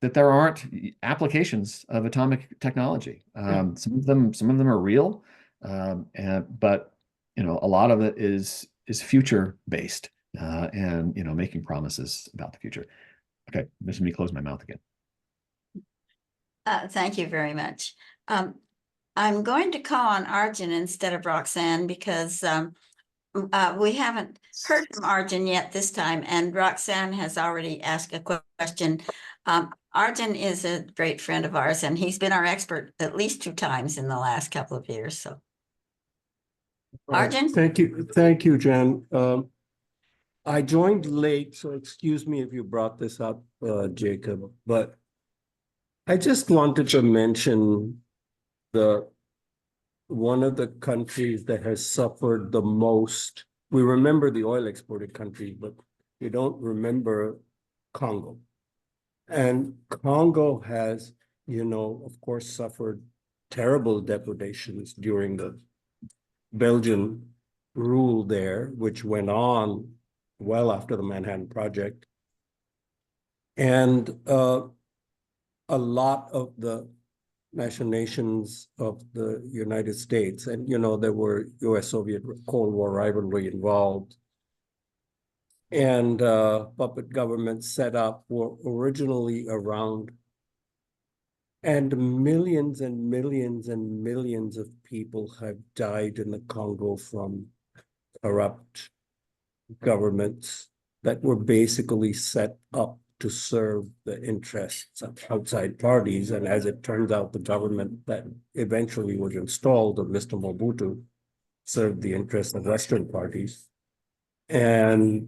that there aren't applications of atomic technology. Some of them are real, but a lot of it is future based. And making promises about the future. Okay, this is me close my mouth again. Thank you very much. I'm going to call on Arjun instead of Roxanne because we haven't heard from Arjun yet this time, and Roxanne has already asked a question. Arjun is a great friend of ours, and he's been our expert at least 2 times in the last couple of years. So, Arjun? Thank you, Jen. I joined late, so excuse me if you brought this up, Jacob, but I just wanted to mention one of the countries that has suffered the most. We remember the oil exporting countries, but we don't remember Congo. And Congo has, of course, suffered terrible depredations during the Belgian rule there, which went on well after the Manhattan Project. And a lot of the national nations of the United States, and there were US-Soviet Cold War rivalry involved, and puppet governments set up were originally around, and millions and millions and millions of people have died in the Congo from corrupt governments that were basically set up to serve the interests of outside parties. And as it turns out, the government that eventually was installed of Mr. Mobutu served the interests of Western parties. And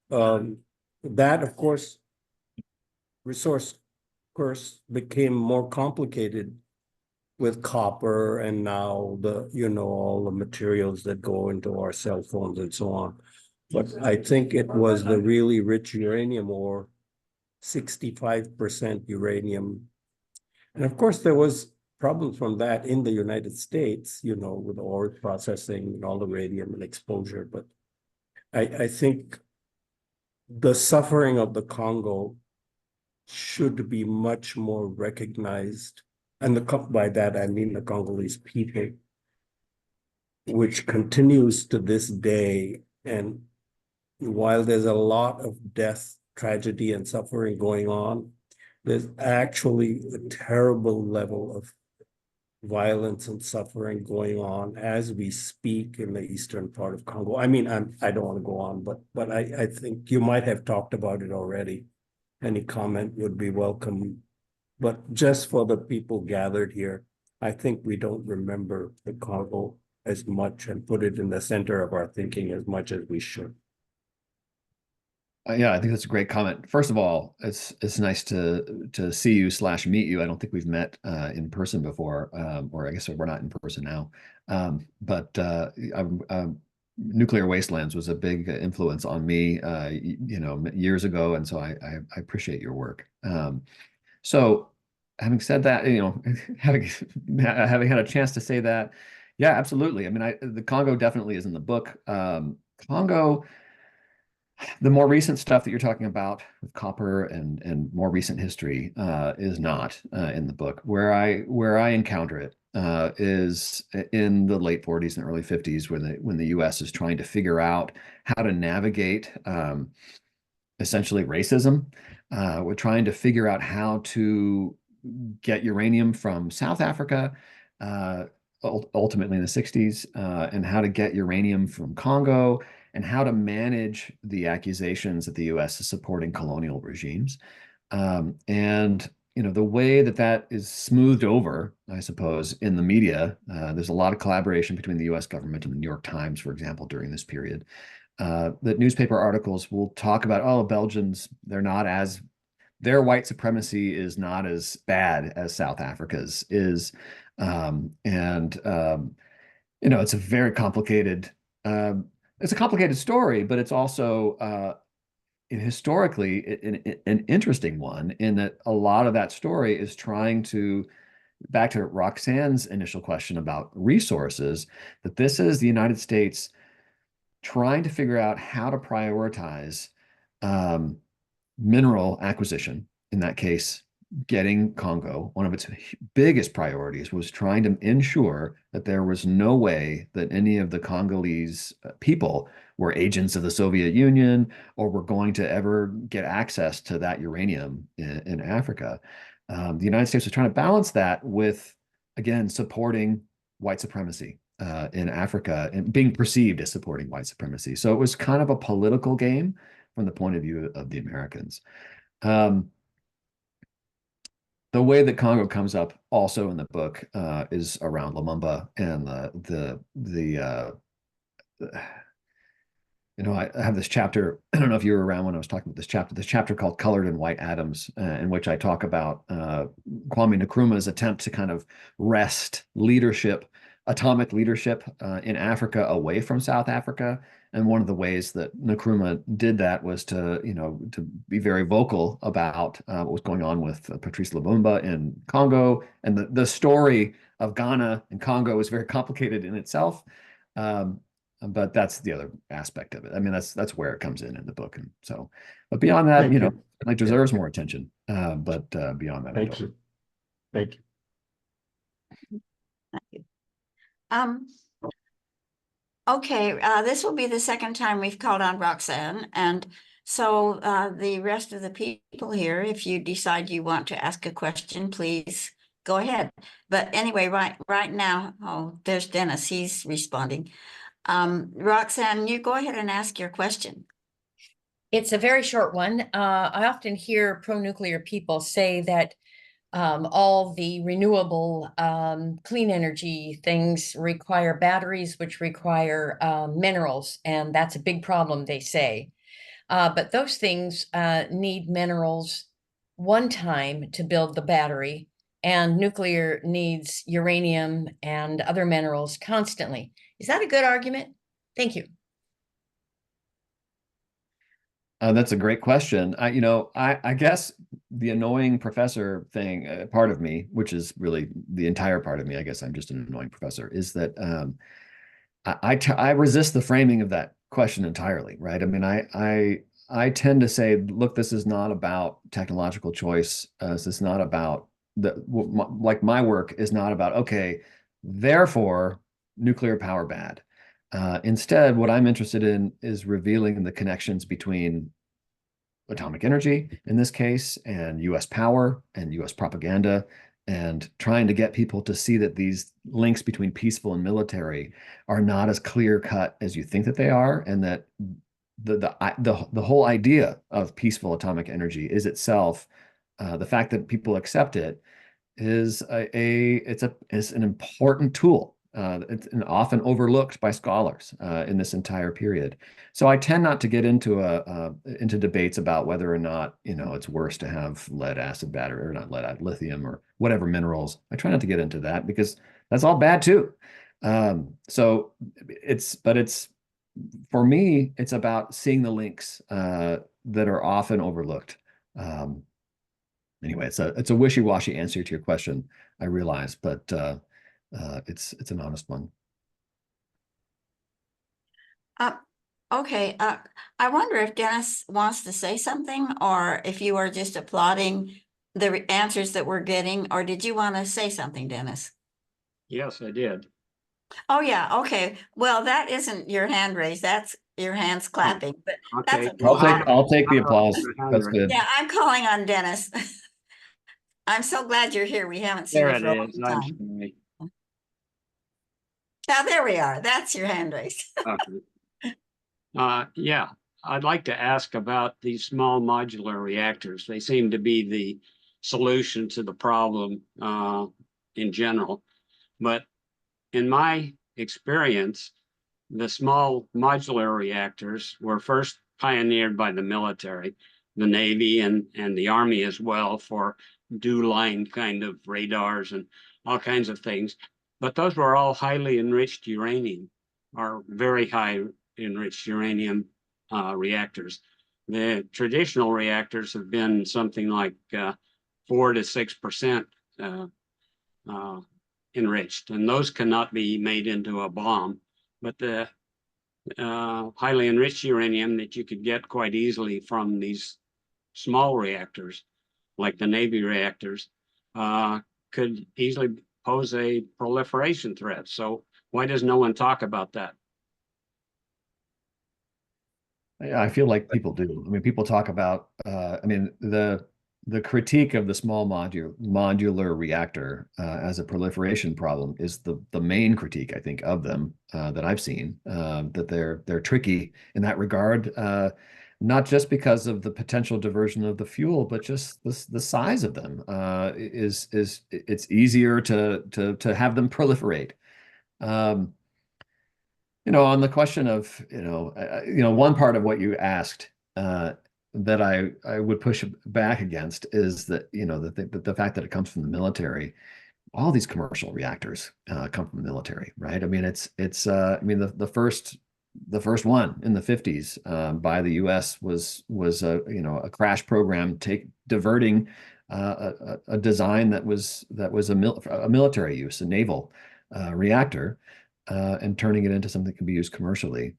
that, of course, resource curse became more complicated with copper and now the, all the materials that go into our cell phones and so on. But I think it was the really rich uranium ore, 65% uranium. And of course, there was problems from that in the United States, with ore processing and all the radium and exposure. But I think the suffering of the Congo should be much more recognized. And by that, I mean the Congolese people, which continues to this day. And while there's a lot of death, tragedy, and suffering going on, there's actually a terrible level of violence and suffering going on as we speak in the eastern part of Congo. I mean, I don't want to go on, but I think you might have talked about it already. Any comment would be welcome. But just for the people gathered here, I think we don't remember the Congo as much and put it in the center of our thinking as much as we should. Yeah, I think that's a great comment. First of all, it's nice to see you / meet you. I don't think we've met in person before, or I guess we're not in person now. But Nuclear Wastelands was a big influence on me, years ago, and so I appreciate your work. So, having said that, having had a chance to say that, yeah, absolutely. I mean, the Congo definitely is in the book. Congo. The more recent stuff that you're talking about with copper and more recent history is not in the book. Where I encounter it is in the late 40s and early 50s, when the U.S. is trying to figure out how to navigate essentially racism. We're trying to figure out how to get uranium from South Africa, ultimately in the 60s, and how to get uranium from Congo, and how to manage the accusations that the U.S. is supporting colonial regimes. And the way that is smoothed over, I suppose, in the media, there's a lot of collaboration between the U.S. government and the New York Times, for example, during this period. That newspaper articles will talk about, Belgians, their white supremacy is not as bad as South Africa's is. It's a very complicated it's a complicated story, but it's also historically an interesting one, in that a lot of that story is trying to, back to Roxanne's initial question about resources, that this is the United States trying to figure out how to prioritize mineral acquisition. In that case, getting Congo, one of its biggest priorities was trying to ensure that there was no way that any of the Congolese people were agents of the Soviet Union or were going to ever get access to that uranium in Africa. The United States was trying to balance that with, again, supporting white supremacy in Africa and being perceived as supporting white supremacy. So it was kind of a political game from the point of view of the Americans. The way that Congo comes up also in the book is around Lumumba and I have this chapter. I don't know if you were around when I was talking about this chapter called Colored and White Atoms, in which I talk about Kwame Nkrumah's attempt to kind of wrest atomic leadership in Africa away from South Africa. And one of the ways that Nkrumah did that was to be very vocal about what was going on with Patrice Lumumba in Congo. And the story of Ghana and Congo is very complicated in itself. But that's the other aspect of it. I mean, that's where it comes in the book. And so, but beyond that, it deserves more attention. But beyond that, Thank you. Thank you. Thank you. Okay, this will be the second time we've called on Roxanne, and so the rest of the people here, if you decide you want to ask a question, please go ahead. But anyway, right now, oh, there's Dennis, he's responding. Roxanne, you go ahead and ask your question. It's a very short one. I often hear pro-nuclear people say that all the renewable clean energy things require batteries, which require minerals, and that's a big problem, they say. But those things need minerals one time to build the battery, and nuclear needs uranium and other minerals constantly. Is that a good argument? Thank you. That's a great question. I guess the annoying professor thing, part of me, which is really the entire part of me, I guess I'm just an annoying professor, is that I resist the framing of that question entirely, right? I mean, I tend to say, look, this is not about technological choice. This is not about like my work is not about, okay, therefore nuclear power bad. Instead, what I'm interested in is revealing the connections between atomic energy, in this case, and US power and US propaganda, and trying to get people to see that these links between peaceful and military are not as clear cut as you think that they are, and that the whole idea of peaceful atomic energy is itself, the fact that people accept it is it's an important tool. It's often overlooked by scholars in this entire period. So I tend not to get into debates about whether or not it's worse to have lead acid battery or not lithium or whatever minerals. I try not to get into that because that's all bad too. So it's for me, it's about seeing the links that are often overlooked. Anyway, it's a wishy-washy answer to your question, I realize, but it's an honest one. Okay, I wonder if Dennis wants to say something, or if you are just applauding the answers that we're getting, or did you want to say something, Dennis? Yes, I did. Oh, yeah, okay. Well, that isn't your hand raised, that's your hands clapping, but Okay. that's okay. I'll take the applause. That's good. Yeah, I'm calling on Dennis. I'm so glad you're here. We haven't seen There you it for a long is. I'm time. sorry. Now, there we are. That's your hand raised. Okay. Yeah, I'd like to ask about these small modular reactors. They seem to be the solution to the problem in general. But in my experience, the small modular reactors were first pioneered by the military, the Navy and the Army as well, for DEW-line kind of radars and all kinds of things. But those were all highly enriched uranium, or very high enriched uranium reactors. The traditional reactors have been something like 4 to 6% enriched, and those cannot be made into a bomb. But the highly enriched uranium that you could get quite easily from these small reactors, like the Navy reactors, could easily pose a proliferation threat. So why does no one talk about that? I feel like people do. I mean, people talk about, the critique of the small modular reactor as a proliferation problem is the main critique, I think, of them that I've seen, that they're tricky in that regard, not just because of the potential diversion of the fuel, but just the size of them it's easier to have them proliferate. On the question of, one part of what you asked that I would push back against is that, the fact that it comes from the military. All these commercial reactors come from the military, right? I mean, the first one in the 50s by the US was a crash program diverting a design that was a military use, a naval reactor, and turning it into something that can be used commercially.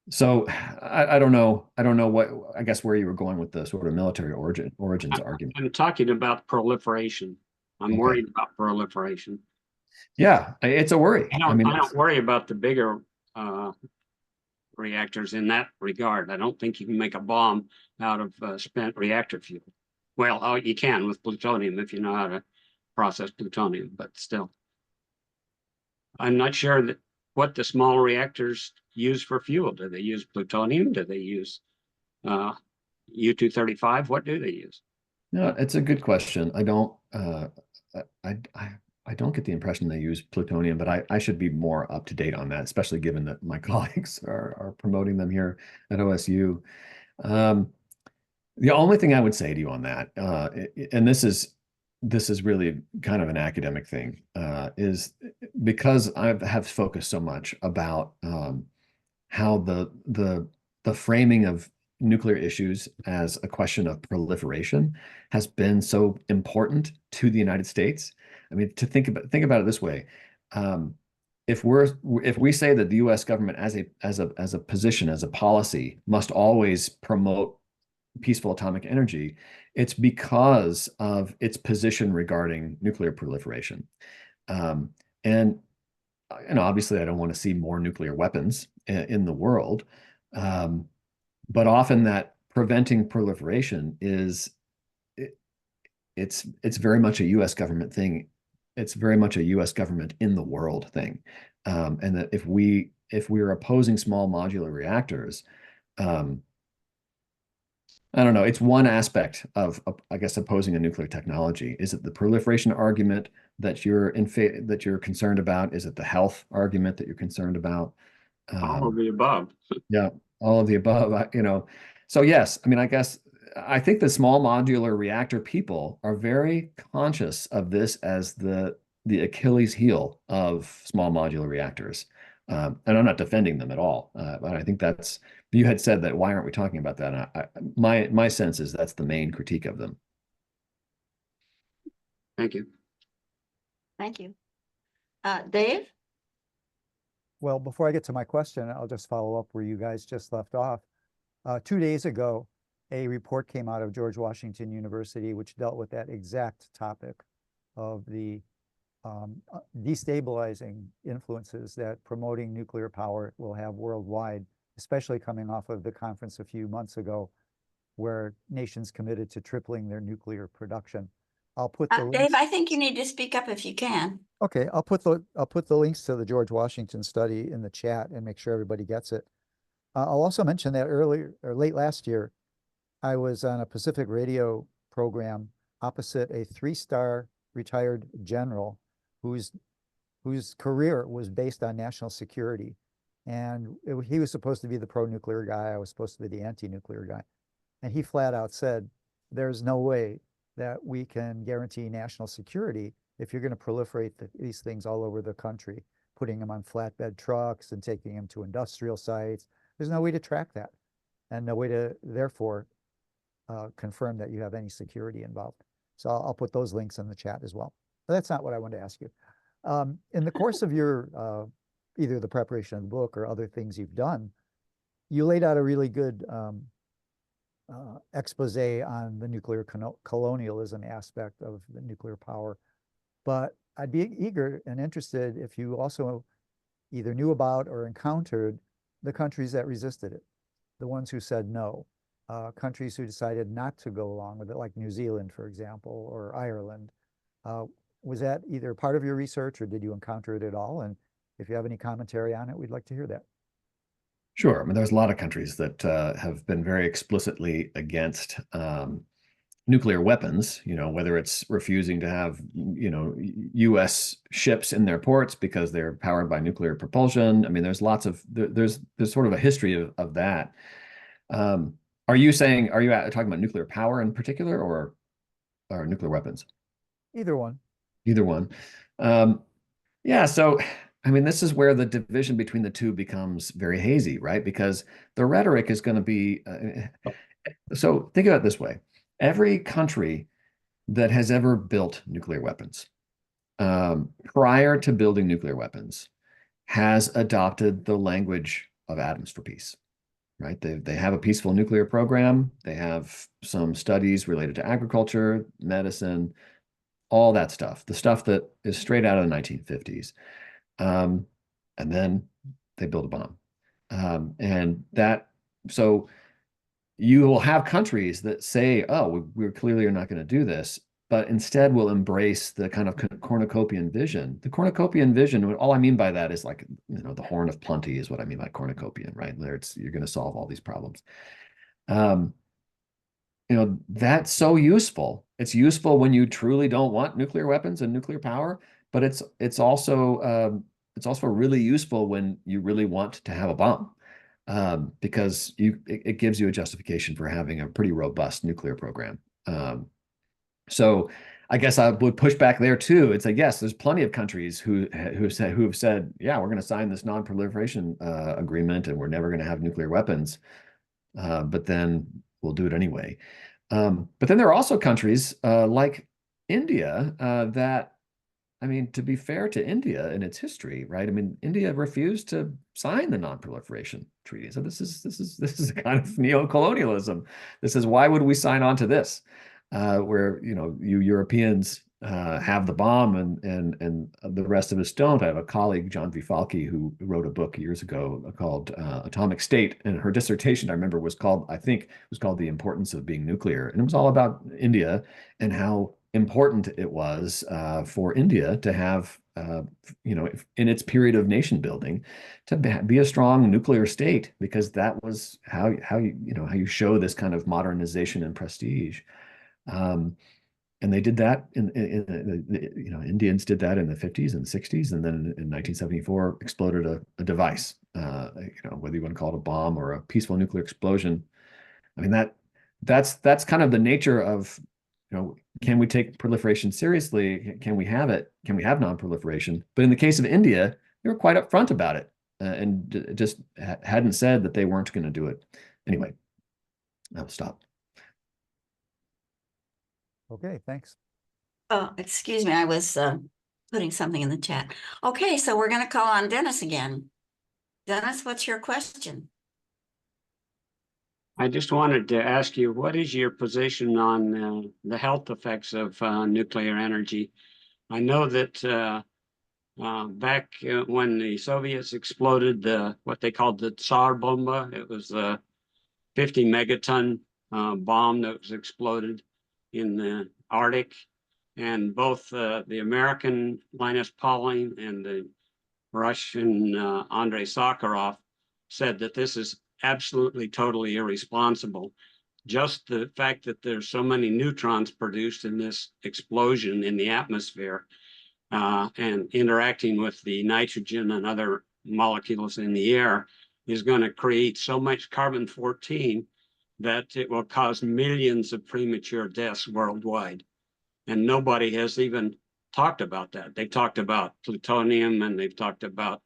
So I don't know. I guess where you were going with the sort of military origins argument. I'm talking about proliferation. I'm Okay. worried about proliferation. Yeah, it's a worry. I don't worry about the bigger reactors in that regard. I don't think you can make a bomb out of spent reactor fuel. Well, oh, you can with plutonium if you know how to process plutonium, but still. I'm not sure that what the small reactors use for fuel. Do they use plutonium? Do they use U-235? What do they use? No, it's a good question. I don't I don't get the impression they use plutonium, but I should be more up to date on that, especially given that my colleagues are promoting them here at OSU. The only thing I would say to you on that, and this is really kind of an academic thing, is because I have focused so much about how the framing of nuclear issues as a question of proliferation has been so important to the United States. I mean, to think about it this way, if we say that the U.S. government as a position, as a policy, must always promote peaceful atomic energy, it's because of its position regarding nuclear proliferation. And obviously, I don't want to see more nuclear weapons in the world, but often that preventing proliferation it's very much a U.S. government thing. It's very much a U.S. government in the world thing, and that if we're opposing small modular reactors, I don't know. It's one aspect of, I guess, opposing a nuclear technology. Is it the proliferation argument that you're concerned about? Is it the health argument that you're concerned about? All of the above. Yeah, all of the above. So yes, I mean, I think the small modular reactor people are very conscious of this as the Achilles heel of small modular reactors. And I'm not defending them at all, but I think you had said that, why aren't we talking about that? My sense is that's the main critique of them. Thank you. Thank you. Dave? Well, before I get to my question, I'll just follow up where you guys just left off. 2 days ago, a report came out of George Washington University, which dealt with that exact topic of the destabilizing influences that promoting nuclear power will have worldwide, especially coming off of the conference a few months ago, where nations committed to tripling their nuclear production. I'll put the Dave, links. I think you need to speak up if you can. Okay, I'll put the links to the George Washington study in the chat and make sure everybody gets it. I'll also mention that late last year, I was on a Pacific radio program opposite a 3-star retired general whose career was based on national security. And he was supposed to be the pro-nuclear guy. I was supposed to be the anti-nuclear guy. And he flat out said, there's no way that we can guarantee national security if you're going to proliferate these things all over the country, putting them on flatbed trucks and taking them to industrial sites. There's no way to track that, and no way to, therefore, confirm that you have any security involved. So I'll put those links in the chat as well. But that's not what I wanted to ask you. In the course of your, either the preparation of the book or other things you've done, you laid out a really good expose on the nuclear colonialism aspect of the nuclear power. But I'd be eager and interested if you also either knew about or encountered the countries that resisted it, the ones who said no, countries who decided not to go along with it, like New Zealand, for example, or Ireland. Was that either part of your research, or did you encounter it at all? And if you have any commentary on it, we'd like to hear that. Sure. I mean, there's a lot of countries that have been very explicitly against nuclear weapons, whether it's refusing to have, U.S. ships in their ports because they're powered by nuclear propulsion. I mean, there's sort of a history of that. Are you talking about nuclear power in particular, or nuclear weapons? Either one. Either one. Yeah. So, I mean, this is where the division between the two becomes very hazy, right? Because the rhetoric is going to be, so think about it this way. Every country that has ever built nuclear weapons, prior to building nuclear weapons, has adopted the language of atoms for peace, right? They have a peaceful nuclear program. They have some studies related to agriculture, medicine, all that stuff, the stuff that is straight out of the 1950s. And then they build a bomb. So you will have countries that say, oh, we're clearly not going to do this, but instead will embrace the kind of cornucopian vision. The cornucopian vision, all I mean by that is like, the horn of plenty is what I mean by cornucopian, right? There you're going to solve all these problems. That's so useful. It's useful when you truly don't want nuclear weapons and nuclear power, but it's also really useful when you really want to have a bomb, because it gives you a justification for having a pretty robust nuclear program. So I guess I would push back there too. It's like, yes, there's plenty of countries who have said, yeah, we're going to sign this non-proliferation agreement and we're never going to have nuclear weapons, but then we'll do it anyway. But then there are also countries like India that, I mean, to be fair to India in its history, right? I mean, India refused to sign the non-proliferation treaty. So this is a kind of neo-colonialism. This is, why would we sign on to this? Where you Europeans have the bomb and the rest of us don't. I have a colleague, John V. Falke, who wrote a book years ago called Atomic State, and her dissertation, I remember, was called The Importance of Being Nuclear, and it was all about India and how important it was for India to have, in its period of nation building, to be a strong nuclear state, because that was how you show this kind of modernization and prestige. And they did that Indians did that in the 50s and 60s, and then in 1974 exploded a device, whether you want to call it a bomb or a peaceful nuclear explosion. I mean, that's kind of the nature of, can we take proliferation seriously? Can we have it? Can we have non-proliferation? But in the case of India, they were quite upfront about it, and just hadn't said that they weren't going to do it. Anyway, I'll stop. Okay, thanks. Oh, excuse me, I was putting something in the chat. Okay, so we're going to call on Dennis again. Dennis, what's your question? I just wanted to ask you, what is your position on the health effects of nuclear energy? I know that back when the Soviets exploded what they called the Tsar Bomba, it was a 50 megaton bomb that was exploded in the Arctic, and both the American Linus Pauling and the Russian Andrei Sakharov said that this is absolutely, totally irresponsible. Just the fact that there's so many neutrons produced in this explosion in the atmosphere and interacting with the nitrogen and other molecules in the air is going to create so much carbon-14 that it will cause millions of premature deaths worldwide. And nobody has even talked about that. They talked about plutonium, and they've talked about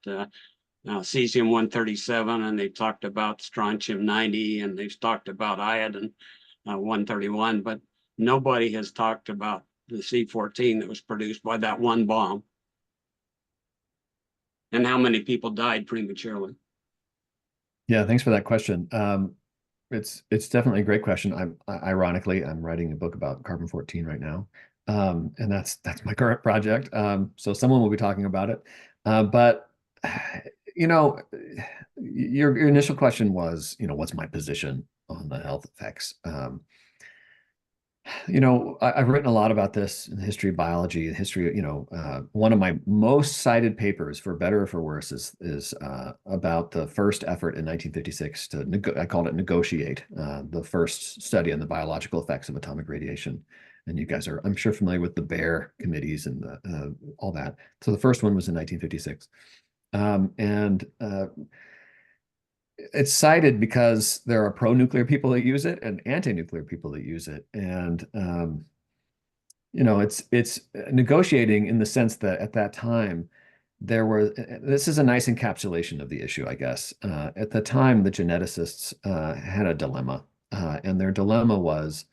cesium-137, and they've talked about strontium-90, and they've talked about iodine-131, but nobody has talked about the C-14 that was produced by that one bomb, and how many people died prematurely. Yeah, thanks for that question. It's definitely a great question. Ironically, I'm writing a book about carbon-14 right now, and that's my current project. So someone will be talking about it. But your initial question was, what's my position on the health effects? I've written a lot about this in the history of biology, history. One of my most cited papers, for better or for worse, is about the first effort in 1956 I called it negotiate, the first study on the biological effects of atomic radiation. And you guys are, I'm sure, familiar with the Bear committees and all that. So the first one was in 1956, and it's cited because there are pro-nuclear people that use it and anti-nuclear people that use it. And, it's negotiating in the sense that at that time, this is a nice encapsulation of the issue, I guess. At the time, the geneticists had a dilemma, and their dilemma was,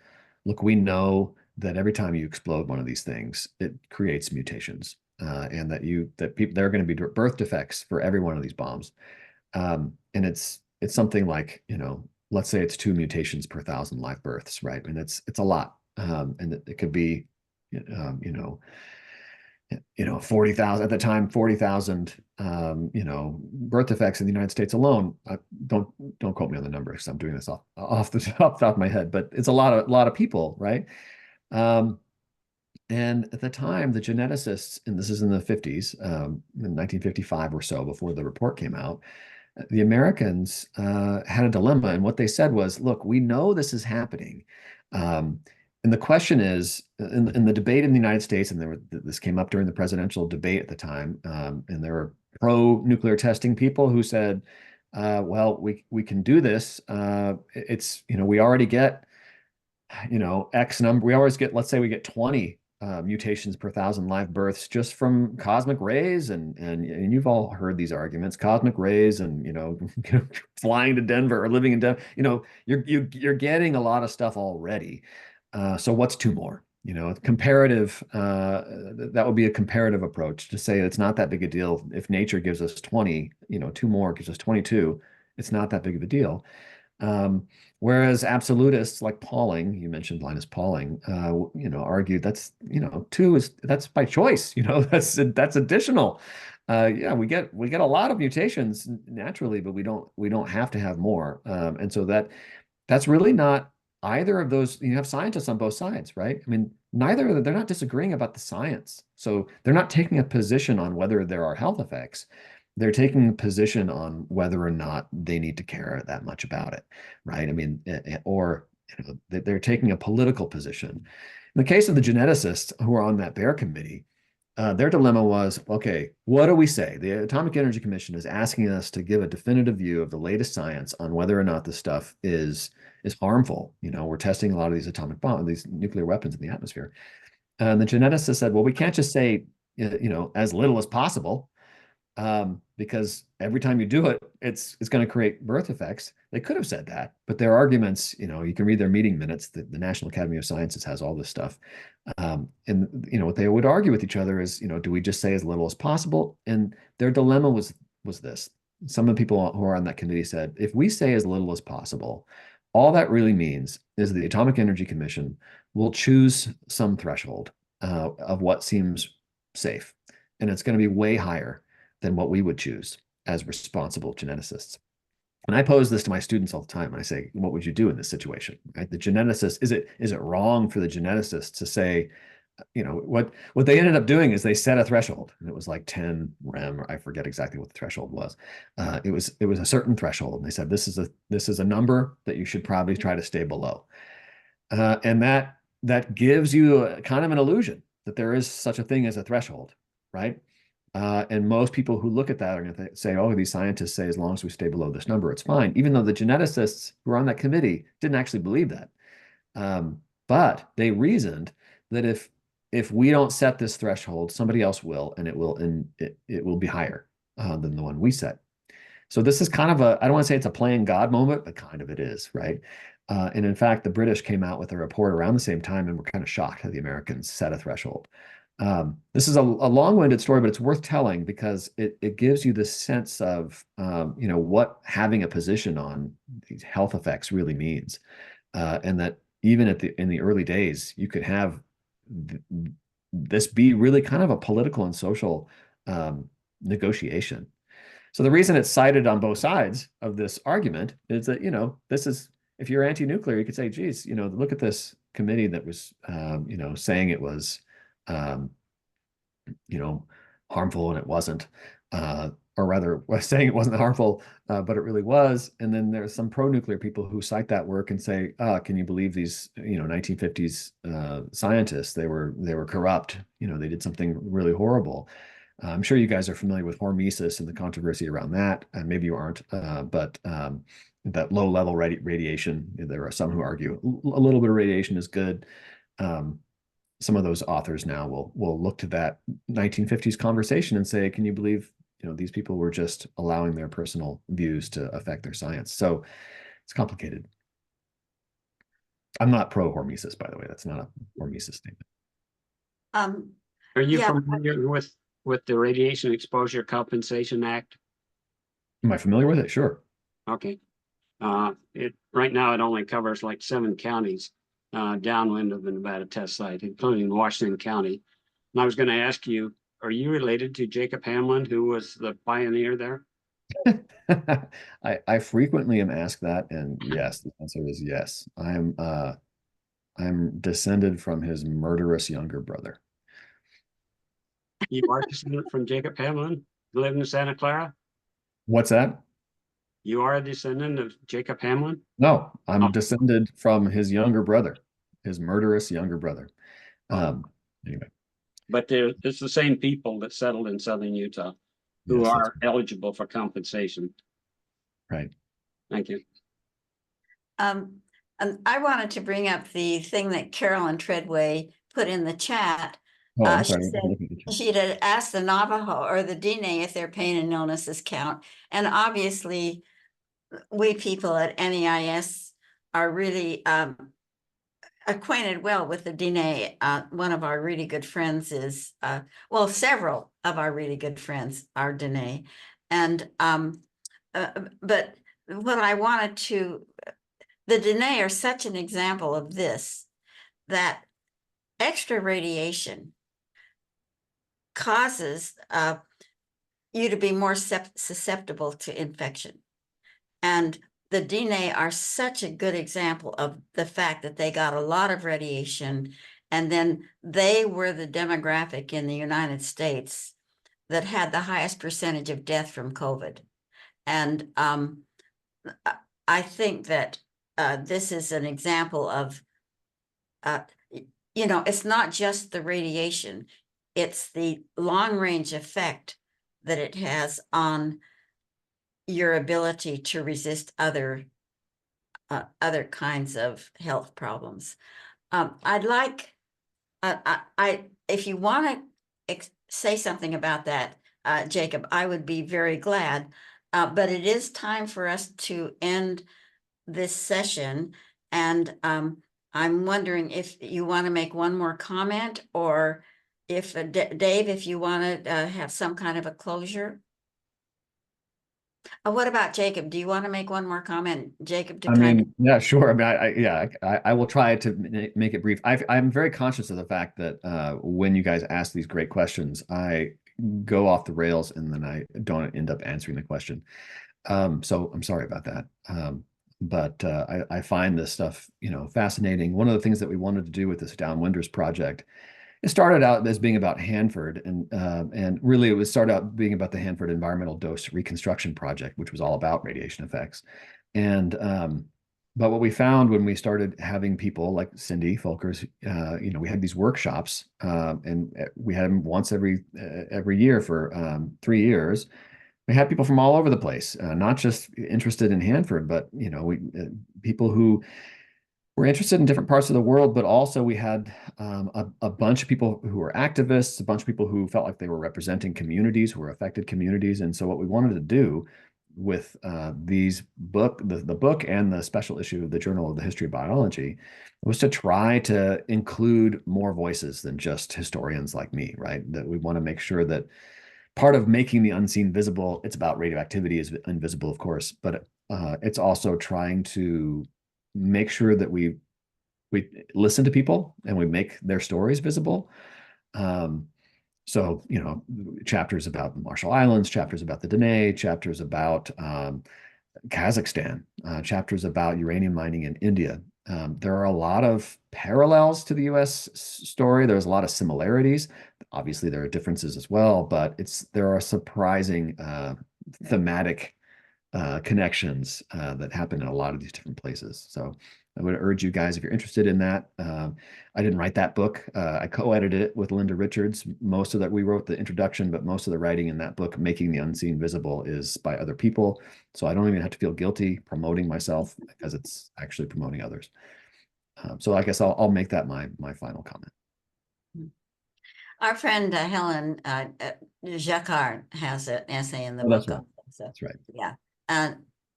look, we know that every time you explode one of these things, it creates mutations, and there are going to be birth defects for every one of these bombs. And it's something like, let's say it's 2 mutations per 1,000 live births, right? And it's a lot. And it could be, 40,000 at the time, 40,000, birth defects in the United States alone. Don't quote me on the number because I'm doing this off the top of my head, but it's a lot of people, right? And at the time, the geneticists, and this is in the 50s, in 1955 or so, before the report came out, the Americans had a dilemma. And what they said was, look, we know this is happening. And the question is, in the debate in the United States, and this came up during the presidential debate at the time, and there were pro-nuclear testing people who said, well, we can do this. We already get, X number. We always get, let's say we get 20 mutations per 1,000 live births just from cosmic rays, and you've all heard these arguments, cosmic rays, and flying to Denver or living in Denver. You're getting a lot of stuff already. So what's two more? Comparative. That would be a comparative approach to say it's not that big a deal. If nature gives us 20, two more gives us 22. It's not that big of a deal. Whereas absolutists like Pauling, you mentioned Linus Pauling, argued that's that's by choice. That's additional. We get a lot of mutations naturally, but we don't have to have more. And so that's really not either of those. You have scientists on both sides, right? I mean, they're not disagreeing about the science. So they're not taking a position on whether there are health effects. They're taking a position on whether or not they need to care that much about it, right? I mean, or they're taking a political position. In the case of the geneticists who are on that Baer committee, their dilemma was, okay, what do we say? The Atomic Energy Commission is asking us to give a definitive view of the latest science on whether or not this stuff is harmful. We're testing a lot of these atomic bombs, these nuclear weapons in the atmosphere. And the geneticists said, well, we can't just say, as little as possible. Because every time you do it, it's going to create birth effects. They could have said that, but their arguments, you can read their meeting minutes. The National Academy of Sciences has all this stuff. And what they would argue with each other is, do we just say as little as possible? And their dilemma was this. Some of the people who are on that committee said, if we say as little as possible, all that really means is the Atomic Energy Commission will choose some threshold of what seems safe. And it's going to be way higher than what we would choose as responsible geneticists. And I pose this to my students all the time. And I say, what would you do in this situation? Right? The geneticist, is it wrong for the geneticist to say, what they ended up doing is they set a threshold, and it was like 10 rem, or I forget exactly what the threshold was. It was a certain threshold, and they said this is a number that you should probably try to stay below, and that gives you kind of an illusion that there is such a thing as a threshold, right? And most people who look at that are going to say, oh, these scientists say as long as we stay below this number, it's fine, even though the geneticists who are on that committee didn't actually believe that. But they reasoned that if we don't set this threshold, somebody else will, and it will be higher than the one we set. So this is kind of I don't want to say it's a playing God moment, but kind of it is, right? And in fact, the British came out with a report around the same time and were kind of shocked that the Americans set a threshold. This is a long-winded story, but it's worth telling because it gives you this sense of what having a position on these health effects really means, and that even in the early days, you could have this be really kind of a political and social negotiation. So the reason it's cited on both sides of this argument is that this is, if you're anti-nuclear, you could say, geez, look at this committee that was saying it was harmful, and it wasn't, or rather was saying it wasn't harmful, but it really was. And then there's some pro-nuclear people who cite that work and say, can you believe these 1950s scientists? They were corrupt. They did something really horrible. I'm sure you guys are familiar with hormesis and the controversy around that, and maybe you aren't, but that low-level radiation, there are some who argue a little bit of radiation is good. Some of those authors now will look to that 1950s conversation and say, can you believe, these people were just allowing their personal views to affect their science? So it's complicated. I'm not pro hormesis, by the way. That's not a hormesis statement. Are you familiar with the Radiation Exposure Compensation Act? Am I familiar with it? Sure. Okay. Right now it only covers like 7 counties. downwind of the Nevada test site, including Washington County. And I was going to ask you, are you related to Jacob Hamblin, who was the pioneer there? I frequently am asked that, and yes, the answer is yes. I'm descended from his murderous younger brother. You are descended from Jacob Hamblin, who lived in Santa Clara? What's that? You are a descendant of Jacob Hamblin? No, I'm Oh. descended from his younger brother, his murderous younger brother. Anyway. But it's the same people that settled in southern Utah who Yes, are eligible for compensation. right. Thank you. And I wanted to bring up the thing that Carolyn Treadway put in the chat. Oh, I'm She sorry. said she'd had asked the Navajo or the Diné if their pain and illnesses count. And obviously, we people at NEIS are really acquainted well with the Diné. One of our really good friends is, well, several of our really good friends are Diné. And, but what I wanted to, the Diné are such an example of this, that extra radiation causes you to be more susceptible to infection. And the Diné are such a good example of the fact that they got a lot of radiation, and then they were the demographic in the United States that had the highest percentage of death from COVID. And I think that this is an example of, you know, it's not just the radiation, it's the long range effect that it has on your ability to resist other kinds of health problems. I'd like, if you want to say something about that, Jacob, I would be very glad. But it is time for us to end this session. And I'm wondering if you want to make one more comment, or if Dave, if you want to have some kind of a closure. What about Jacob? Do you want to make one more comment, Jacob? To Yeah, sure. I mean, I will try to make it brief. I'm very conscious of the fact that when you guys ask these great questions, I go off the rails and then I don't end up answering the question. So I'm sorry about that. But I find this stuff, you know, fascinating. One of the things that we wanted to do with this Downwinders project, it started out as being about Hanford, and really it was started out being about the Hanford Environmental Dose Reconstruction Project, which was all about radiation effects. And but what we found when we started having people like Cindy Folkers, you know, we had these workshops, and we had them once every year for 3 years. We had people from all over the place, not just interested in Hanford, but you know, people who were interested in different parts of the world, but also we had a bunch of people who were activists, a bunch of people who felt like they were representing communities, who were affected communities. And so what we wanted to do with the book and the special issue of the Journal of the History of Biology was to try to include more voices than just historians like me, right? That we want to make sure that part of making the unseen visible, it's about radioactivity is invisible, of course, but it's also trying to make sure that we listen to people and we make their stories visible. So, you know, chapters about the Marshall Islands, chapters about the Diné, chapters about Kazakhstan, chapters about uranium mining in India. There are a lot of parallels to the US story. There's a lot of similarities. Obviously, there are differences as well, but there are surprising thematic connections that happen in a lot of these different places. So I would urge you guys, if you're interested in that. I didn't write that book. I co-edited it with Linda Richards. Most of that, we wrote the introduction, but most of the writing in that book, Making the Unseen Visible, is by other people. So I don't even have to feel guilty promoting myself because it's actually promoting others. So I guess I'll make that my final comment. Our friend Helen Jacquard has an essay in the book. That's right. So, that's right. Yeah.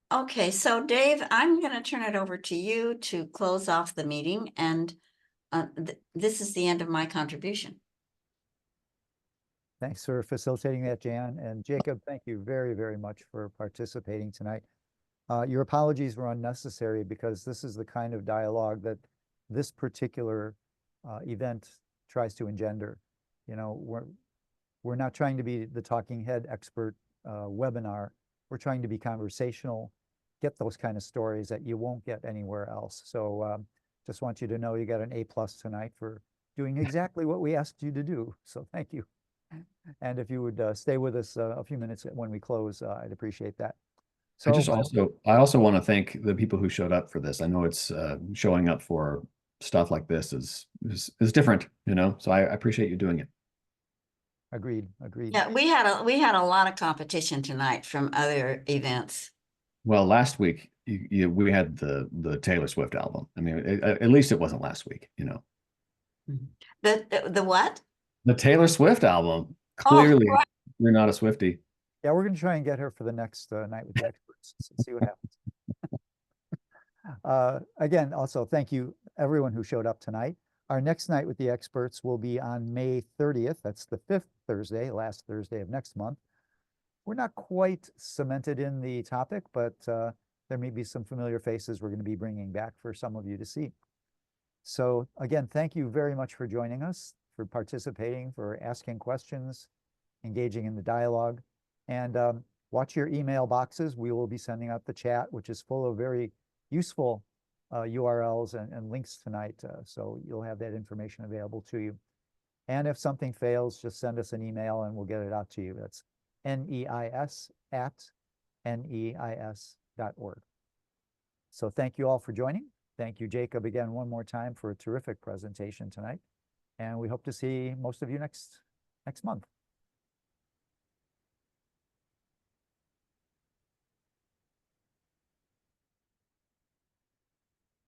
Okay, so Dave, I'm going to turn it over to you to close off the meeting, and this is the end of my contribution. Thanks for facilitating that, Jan. And Jacob, thank you very, very much for participating tonight. Your apologies were unnecessary because this is the kind of dialogue that this particular event tries to engender. You know, we're not trying to be the talking head expert webinar. We're trying to be conversational, get those kind of stories that you won't get anywhere else. So just want you to know you got an A+ tonight for doing exactly what we asked you to do. So thank you. And if you would stay with us a few minutes when we close, I'd appreciate that. So I also want to thank the people who showed up for this. I know it's showing up for stuff like this is different, you know, so I appreciate you doing it. agreed. Yeah, we had a lot of competition tonight from other events. Well, last week we had the Taylor Swift album. I mean, at least it wasn't last week, you know. The what? The Taylor Swift album. Clearly, right. you're not a Swiftie. Yeah, we're going to try and get her for the next Night with the Experts. See what happens. Again, also, thank you everyone who showed up tonight. Our next Night with the Experts will be on May 30th. That's the 5th Thursday, last Thursday of next month. We're not quite cemented in the topic, but there may be some familiar faces we're going to be bringing back for some of you to see. So again, thank you very much for joining us, for participating, for asking questions, engaging in the dialogue. And watch your email boxes. We will be sending out the chat, which is full of very useful URLs and links tonight. So you'll have that information available to you. And if something fails, just send us an email and we'll get it out to you. That's neis@neis.org. So thank you all for joining. Thank you, Jacob, again, one more time for a terrific presentation tonight. And we hope to see most of you next month.